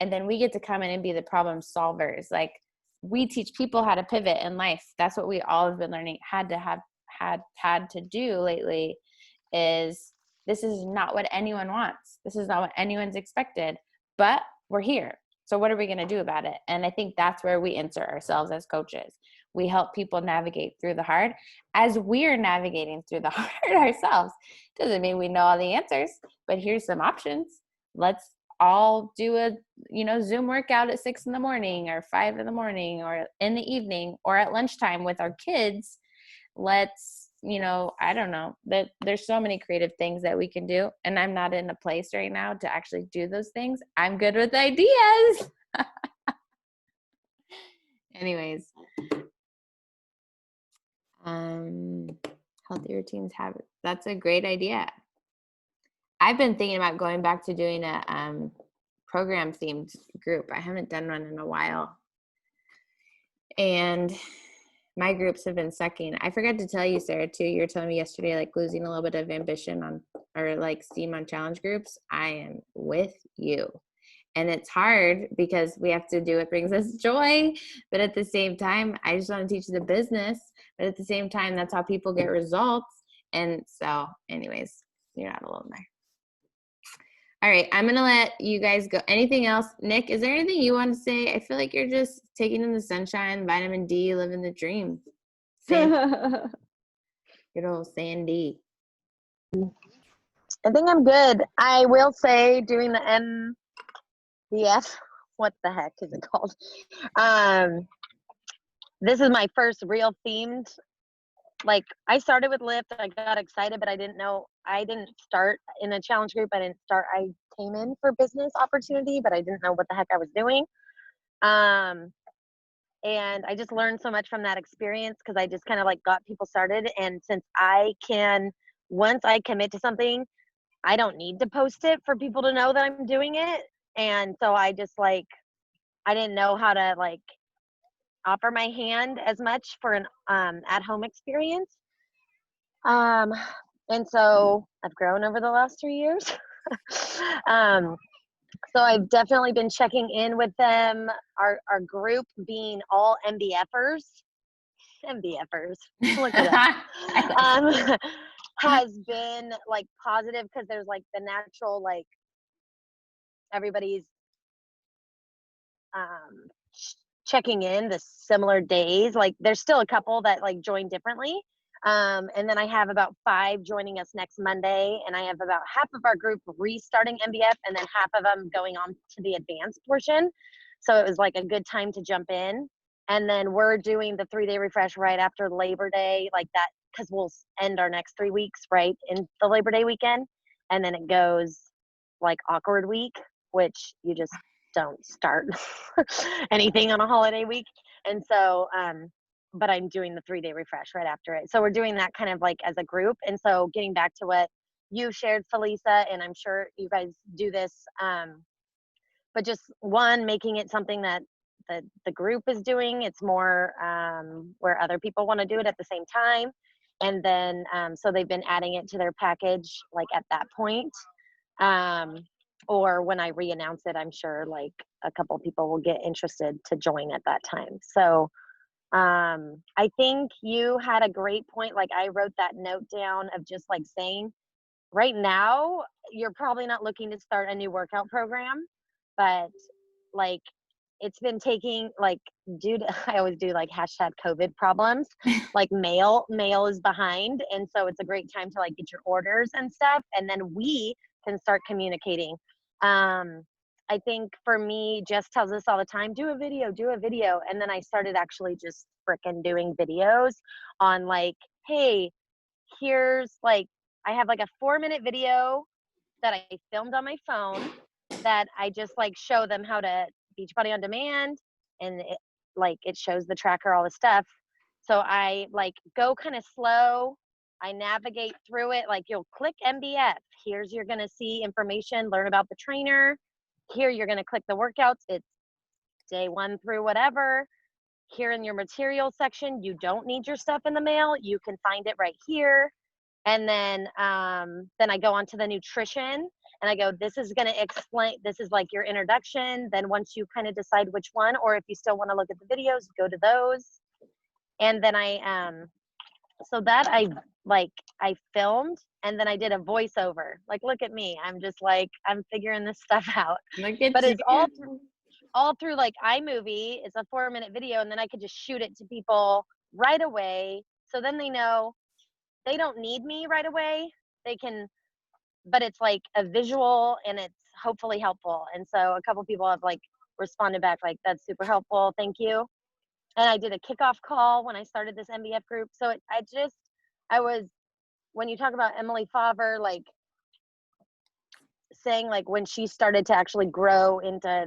and then we get to come in and be the problem solvers. Like, we teach people how to pivot in life. That's what we all have been learning, had to do lately, is this is not what anyone wants. This is not what anyone's expected, but we're here. So what are we going to do about it? And I think that's where we insert ourselves as coaches. We help people navigate through the hard as we're navigating through the hard ourselves. Doesn't mean we know all the answers, but here's some options. Let's all do a, you know, Zoom workout at 6 a.m. or 5 a.m. or in the evening or at lunchtime with our kids. Let's, you know, I don't know, that there's so many creative things that we can do. And I'm not in a place right now to actually do those things. I'm good with ideas. Anyways, healthy routines, habits. That's a great idea. I've been thinking about going back to doing a program themed group. I haven't done one in a while. And my groups have been sucking. I forgot to tell you, Sarah, too. You were telling me yesterday, like, losing a little bit of ambition on, or like steam on challenge groups. I am with you. And it's hard because we have to do what brings us joy. But at the same time, I just want to teach the business. But at the same time, that's how people get results. And so anyways, you're not alone there. All right, I'm going to let you guys go. Anything else? Nick, is there anything you want to say? I feel like you're just taking in the sunshine, vitamin D, living the dream. Good old Sandy. I think I'm good. I will say, doing the MBF, what the heck is it called? This is my first real themed. Like, I started with Lyft. I got excited, but I didn't start in a challenge group. I came in for business opportunity, but I didn't know what the heck I was doing. And I just learned so much from that experience, because I just kind of like got people started. And since once I commit to something, I don't need to post it for people to know that I'm doing it. And so I just I didn't know how to offer my hand as much for an at-home experience. And so I've grown over the last 3 years. So I've definitely been checking in with them. Our group being all MBFers, look at that, has been positive, because there's the natural, everybody's checking in the similar days. There's still a couple that join differently. And then I have about 5 joining us next Monday, and I have about half of our group restarting MBF, and then half of them going on to the advanced portion. So it was a good time to jump in. And then we're doing the 3-day refresh right after Labor Day, that, because we'll end our next 3 weeks right in the Labor Day weekend. And then it goes awkward week, which you just don't start anything on a holiday week. And so, but I'm doing the 3-day refresh right after it. So we're doing that kind of as a group. And so getting back to what you shared, Felisa, and I'm sure you guys do this, but just making it something that the group is doing. It's more where other people want to do it at the same time. And then, so they've been adding it to their package, like at that point. Or when I re-announce it, I'm sure like a couple people will get interested to join at that time. So I think you had a great point. Like I wrote that note down of just like saying, right now, you're probably not looking to start a new workout program, but like it's been taking like due to, I always do like hashtag COVID problems, like mail is behind. And so it's a great time to like get your orders and stuff. And then we can start communicating. I think for me, Jess tells us all the time, do a video. And then I started actually just frickin' doing videos on like, hey, here's like, I have like a 4-minute video that I filmed on my phone that I just like show them how to Beachbody on demand, and it shows the tracker, all the stuff. So I like go kind of slow. I navigate through it. Like you'll click MBF. Here's, you're going to see information, learn about the trainer. Here, you're going to click the workouts. It's day 1 through whatever. Here in your materials section, you don't need your stuff in the mail. You can find it right here. And then I go on to the nutrition, and I go, this is going to explain, this is like your introduction. Then once you kind of decide which one, or if you still want to look at the videos, go to those. And then so that I filmed, and then I did a voiceover. Like, look at me. I'm just like, I'm figuring this stuff out. But it's all through like iMovie. It's a 4-minute video, and then I could just shoot it to people right away. So then they know they don't need me right away. They can, but it's like a visual, and it's hopefully helpful. And so a couple people have like responded back like, that's super helpful. Thank you. And I did a kickoff call when I started this MBF group. So when you talk about Emily Favre, like saying like when she started to actually grow into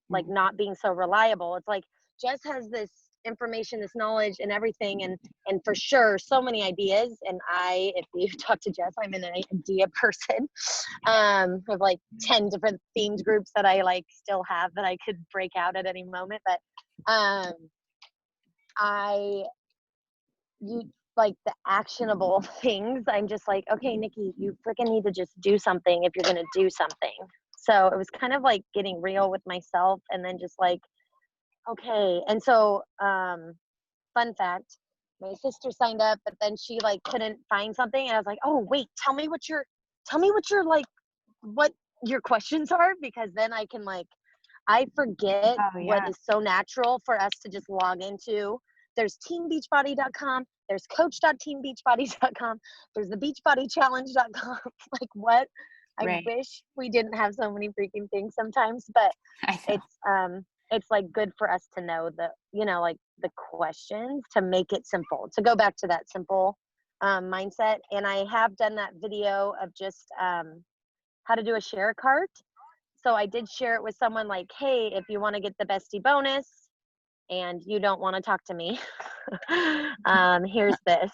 like not being so reliable, it's like Jess has this information, this knowledge and everything, and for sure so many ideas. And if you talk to Jess, I'm an idea person with like 10 different themed groups that I like still have that I could break out at any moment. But you like the actionable things, I'm just like, okay, Nikki, you freaking need to just do something if you're going to do something. So it was kind of like getting real with myself, and then just like, okay. And so fun fact, my sister signed up, but then she like couldn't find something, and I was like, oh wait, tell me what your like what your questions are, because then I can like, I forget what is so natural for us to just log into. There's teambeachbody.com. There's coach.teambeachbodies.com. There's the beachbodychallenge.com. Like what? I wish we didn't have so many freaking things sometimes, but it's like good for us to know the, like the questions, to make it simple, to go back to that simple mindset. And I have done that video of just how to do a share cart. So I did share it with someone like, hey, if you want to get the bestie bonus and you don't want to talk to me, here's this.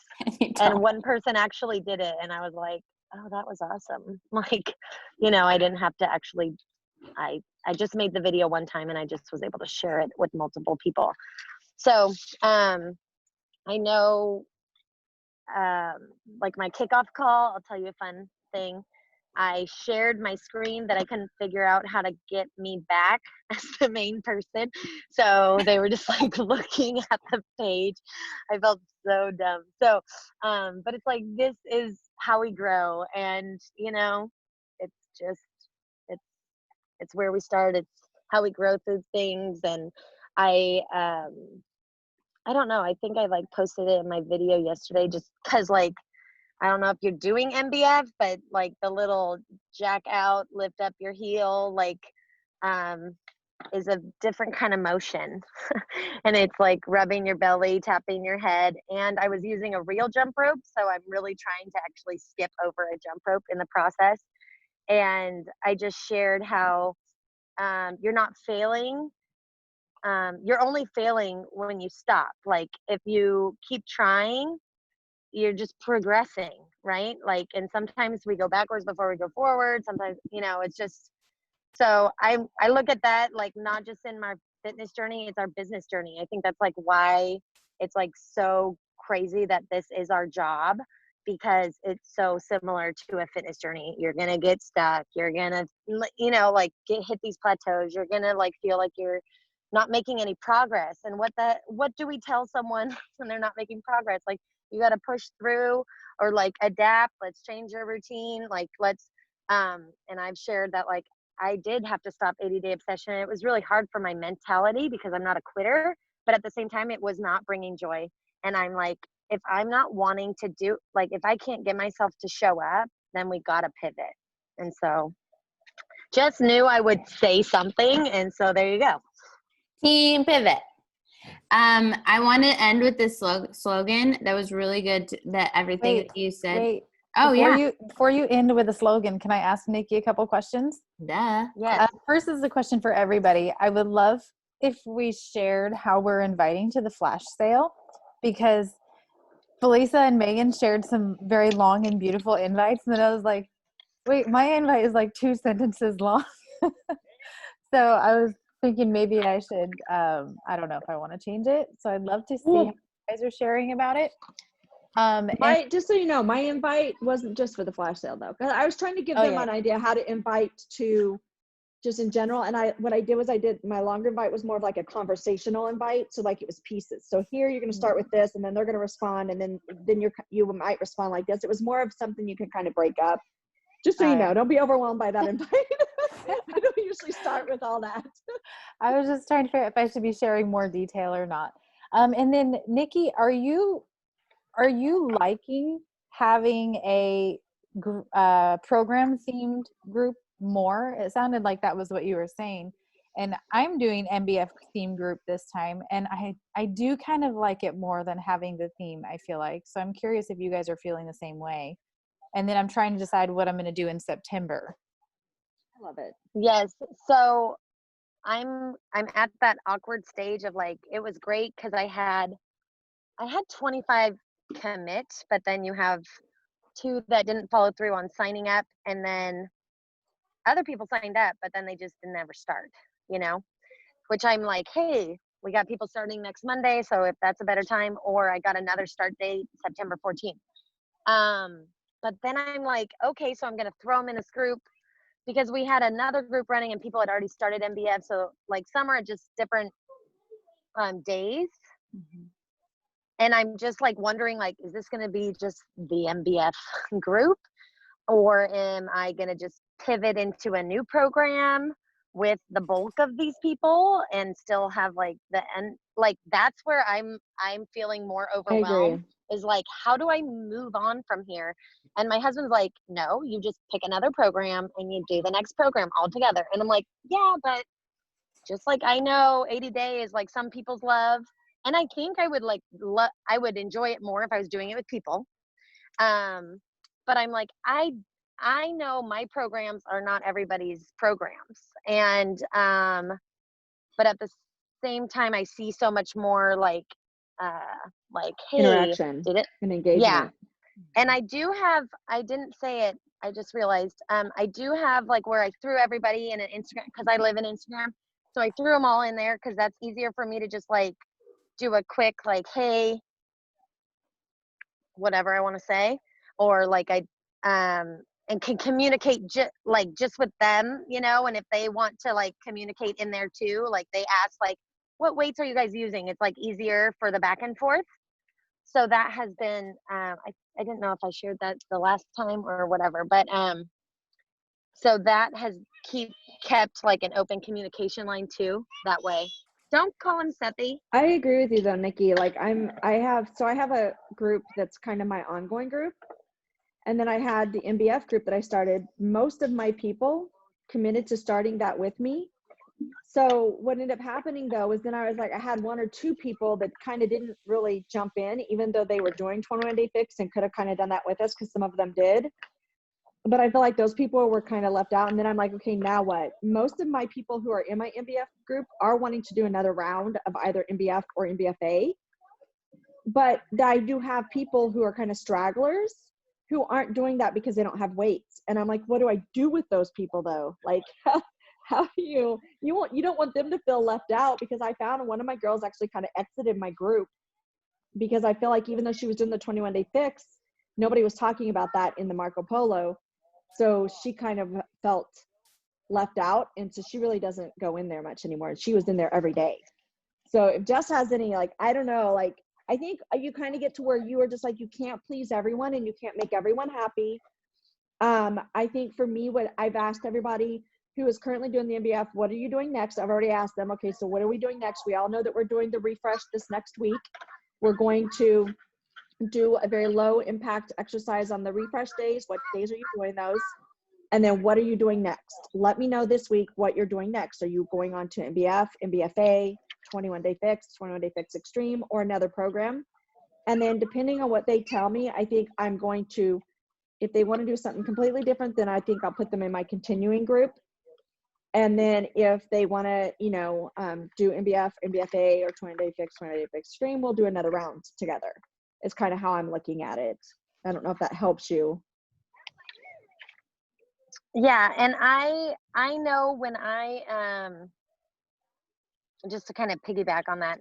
And one person actually did it, and I was like, oh, that was awesome. Like, I didn't have to actually, I just made the video one time, and I just was able to share it with multiple people. So I know like my kickoff call, I'll tell you a fun thing. I shared my screen that I couldn't figure out how to get me back as the main person. So they were just like looking at the page. I felt so dumb. So, but it's like, this is how we grow. And, it's just, it's where we start. It's how we grow through things. And I don't know. I think I like posted it in my video yesterday, just cause like, I don't know if you're doing MBF, but like the little jack out, lift up your heel, like is a different kind of motion. And it's like rubbing your belly, tapping your head. And I was using a real jump rope. So I'm really trying to actually skip over a jump rope in the process. And I just shared how you're not failing. You're only failing when you stop. Like if you keep trying, you're just progressing, right? Like, and sometimes we go backwards before we go forward. Sometimes, it's just, so I look at that, like, not just in my fitness journey, it's our business journey. I think that's like why it's like so crazy that this is our job, because it's so similar to a fitness journey. You're going to get stuck. You're going to, like hit these plateaus. You're going to like feel like you're not making any progress. And what do we tell someone when they're not making progress? Like, you got to push through, or like adapt. Let's change your routine. Like, and I've shared that, like, I did have to stop 80-day obsession. It was really hard for my mentality because I'm not a quitter, but at the same time, it was not bringing joy. And I'm like, if I'm not wanting to do, like, if I can't get myself to show up, then we got to pivot. And so just knew I would say something. And so there you go. Team pivot. I want to end with this slogan that was really good. That everything that you said. Wait. Oh, Before you end with a slogan, can I ask Nikki a couple questions? Duh. Yes. First is a question for everybody. I would love if we shared how we're inviting to the flash sale, because Felisa and Megan shared some very long and beautiful invites. And then I was like, wait, my invite is like 2 sentences long. So I was thinking maybe I should, I don't know if I want to change it. So I'd love to see how you guys are sharing about it. Just so you know, my invite wasn't just for the flash sale though. 'Cause I was trying to give them an idea how to invite to just in general. And what I did was my longer invite was more of like a conversational invite. So like it was pieces. So here you're going to start with this, and then they're going to respond. And then you might respond like this. It was more of something you can kind of break up. Just so you know, don't be overwhelmed by that invite. I don't usually start with all that. I was just trying to figure out if I should be sharing more detail or not. And then Nikki, are you liking having a program themed group more? It sounded like that was what you were saying. And I'm doing MBF theme group this time, and I do kind of like it more than having the theme, I feel like. So I'm curious if you guys are feeling the same way. And then I'm trying to decide what I'm going to do in September. I love it. Yes. So I'm at that awkward stage of like, it was great because I had 25 commit, but then you have 2 that didn't follow through on signing up, and then other people signed up, but then they just never start, which I'm like, hey, we got people starting next Monday, so if that's a better time, or I got another start date, September 14th. But then I'm like, okay, so I'm going to throw them in this group, because we had another group running and people had already started MBF. So like some are just different days. Mm-hmm. And I'm just like wondering, like, is this going to be just the MBF group, or am I going to just pivot into a new program with the bulk of these people and still have like the end? Like, that's where I'm feeling more overwhelmed, is like, how do I move on from here? And my husband's like, no, you just pick another program and you do the next program all together. And I'm like, yeah, but just like, I know 80 days, like some people's love. And I think I would like, I would enjoy it more if I was doing it with people. But I'm like, I know my programs are not everybody's programs. And, but at the same time, I see so much more like, hey, interaction and engagement. Yeah. And I didn't say it, I just realized, I do have like where I threw everybody in an Instagram, because I live in Instagram. So I threw them all in there because that's easier for me to just like do a quick, like, hey, whatever I want to say, or like and can communicate just with them, and if they want to like communicate in there too, like they ask like, what weights are you guys using? It's like easier for the back and forth. So that has been, I didn't know if I shared that the last time or whatever, but so that has kept like an open communication line too, that way. Don't call him Sethi. I agree with you though, Nikki. Like I have a group that's kind of my ongoing group. And then I had the MBF group that I started. Most of my people committed to starting that with me. So what ended up happening though is then I was like, I had 1 or 2 people that kind of didn't really jump in, even though they were doing 21-day fix and could have kind of done that with us, because some of them did. But I feel like those people were kind of left out. And then I'm like, okay, now what? Most of my people who are in my MBF group are wanting to do another round of either MBF or MBFA. But I do have people who are kind of stragglers who aren't doing that because they don't have weights. And I'm like, what do I do with those people though? Like, how do you don't want them to feel left out, because I found one of my girls actually kind of exited my group because I feel like even though she was doing the 21-day fix, nobody was talking about that in the Marco Polo. So she kind of felt left out. And so she really doesn't go in there much anymore. She was in there every day. So if Jess has any, like, I don't know, like, I think you kind of get to where you are just like, you can't please everyone and you can't make everyone happy. I think for me, what I've asked everybody who is currently doing the MBF, what are you doing next? I've already asked them, okay, so what are we doing next? We all know that we're doing the refresh this next week. We're going to do a very low impact exercise on the refresh days. What days are you doing those? And then what are you doing next? Let me know this week what you're doing next. Are you going on to MBF, MBFA, 21-day fix, 21-day fix extreme, or another program? And then depending on what they tell me, I think I'm going to, if they want to do something completely different, then I think I'll put them in my continuing group. And then if they want to, you know, do MBF, MBFA, or 20-day fix, 20-day fix extreme, we'll do another round together. It's kind of how I'm looking at it. I don't know if that helps you. Yeah, and I know when just to kind of piggyback on that,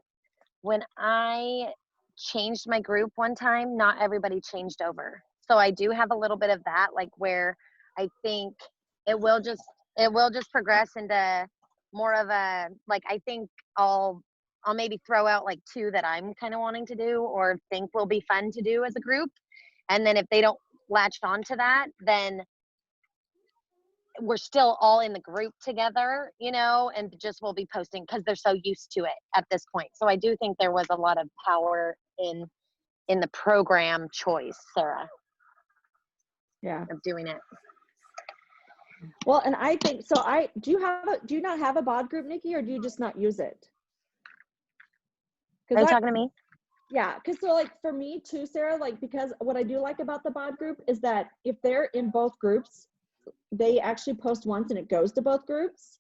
when I changed my group one time, not everybody changed over. So I do have a little bit of that, like where I think it will just progress into more of a, like, I think I'll maybe throw out like 2 that I'm kind of wanting to do or think will be fun to do as a group. And then if they don't latch on to that, then we're still all in the group together, you know, and just we'll be posting because they're so used to it at this point. So I do think there was a lot of power in the program choice, Sarah. Yeah. Of doing it. Well, and I think so. Do you not have a bod group, Nikki, or do you just not use it? Are you talking to me? Yeah, because so like for me too, Sarah, like, because what I do like about the bod group is that if they're in both groups, they actually post once and it goes to both groups.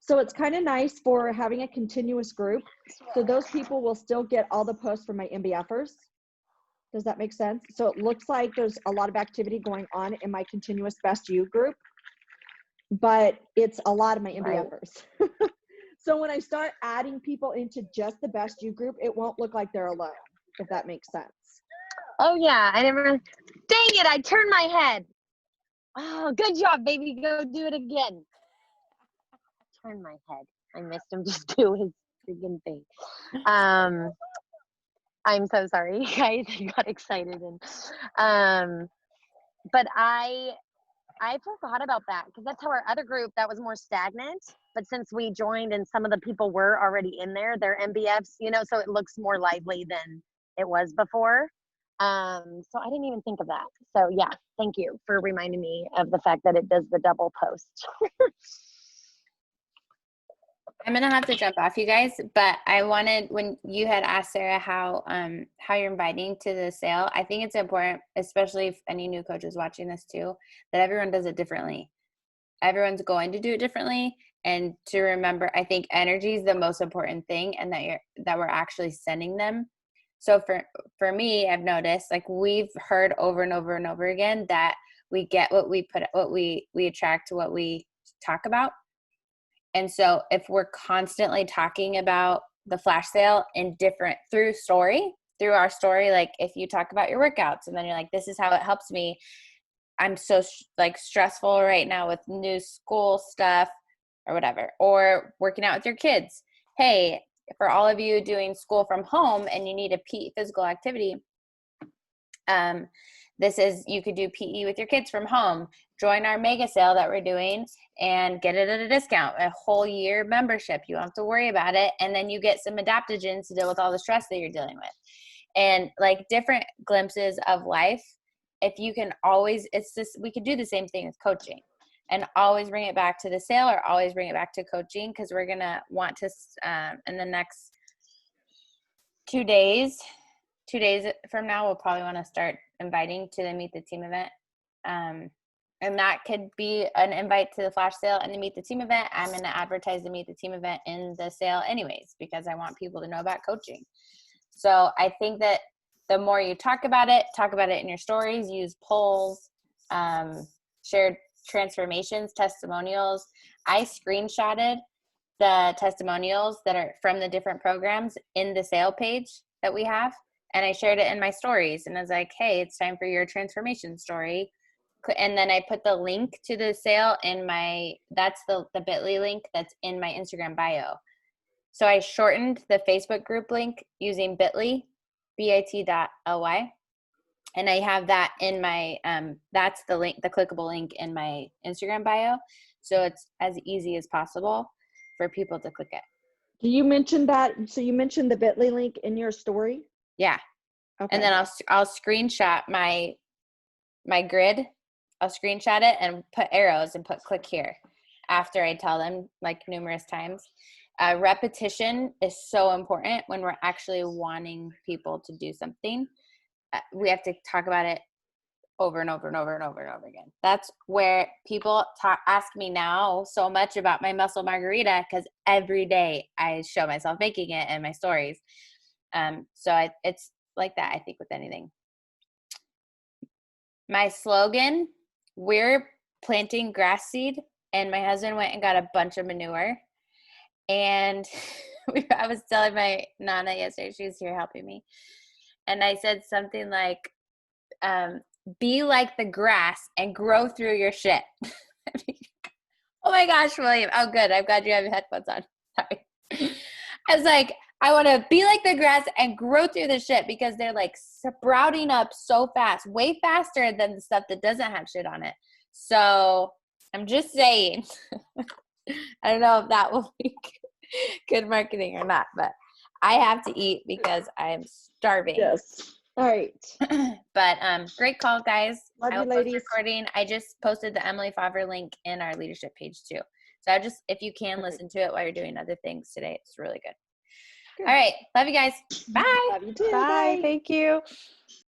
So it's kind of nice for having a continuous group. So those people will still get all the posts from my MBFers. Does that make sense? So it looks like there's a lot of activity going on in my continuous Best You group, but it's a lot of my MBFers. Right. So when I start adding people into just the Best You group, it won't look like they're alone, if that makes sense. Oh yeah, I never, dang it, I turned my head. Oh, good job, baby, go do it again. Turn my head. I missed him just do his freaking thing. I'm so sorry, you guys. I got excited and but I forgot about that because that's how our other group that was more stagnant. But since we joined and some of the people were already in there, they're MBFs, you know, so it looks more lively than it was before. So I didn't even think of that. So yeah, thank you for reminding me of the fact that it does the double post. I'm gonna have to jump off, you guys, but I wanted, when you had asked Sarah how you're inviting to the sale, I think it's important, especially if any new coach is watching this too, that everyone does it differently. Everyone's going to do it differently, and to remember, I think energy is the most important thing, and that we're actually sending them. So for me, I've noticed, like, we've heard over and over and over again that we get what we put, what we attract to what we talk about. And so if we're constantly talking about the flash sale in different, through our story, like if you talk about your workouts and then you're like, this is how it helps me. I'm so stressful right now with new school stuff or whatever, or working out with your kids. Hey, for all of you doing school from home and you need a physical activity, you could do PE with your kids from home. Join our mega sale that we're doing and get it at a discount, a whole year membership. You don't have to worry about it. And then you get some adaptogens to deal with all the stress that you're dealing with. And like different glimpses of life. If you can always, we could do the same thing with coaching and always bring it back to the sale or always bring it back to coaching, because we're going to want to, in the next 2 days from now, we'll probably want to start inviting to the Meet the Team event. And that could be an invite to the flash sale and the Meet the Team event. I'm going to advertise the Meet the Team event in the sale anyways, because I want people to know about coaching. So I think that the more you talk about it in your stories, use polls, shared transformations, testimonials. I screenshotted the testimonials that are from the different programs in the sale page that we have. and I shared it in my stories, and I was like, hey, it's time for your transformation story. And then I put the link to the sale in that's the bit.ly link that's in my Instagram bio. So I shortened the Facebook group link using bit.ly, bit.ly. And I have that in my, that's the link, the clickable link in my Instagram bio. So it's as easy as possible for people to click it. Do you mention that? So you mentioned the bit.ly link in your story? Yeah. Okay. And then I'll screenshot my grid. I'll screenshot it and put arrows and put click here after I tell them like numerous times. Repetition is so important when we're actually wanting people to do something. We have to talk about it over and over and over and over and over again. That's where people ask me now so much about my muscle margarita, because every day I show myself making it in my stories. So it's like that, I think, with anything. My slogan, we're planting grass seed, and my husband went and got a bunch of manure. And I was telling my Nana yesterday, she was here helping me. And I said something like, be like the grass and grow through your shit. Oh my gosh, William. Oh, good. I'm glad you have your headphones on. Sorry. I was like, I want to be like the grass and grow through the shit, because they're like sprouting up so fast, way faster than the stuff that doesn't have shit on it. So I'm just saying, I don't know if that will be good marketing or not, but I have to eat because I'm starving. Yes. All right. But great call, guys. Love I you, will post ladies. recording. I just posted the Emily Favre link in our leadership page too. So if you can listen to it while you're doing other things today, it's really good. Good. All right. Love you guys. Bye. Love you too. Bye. Thank you.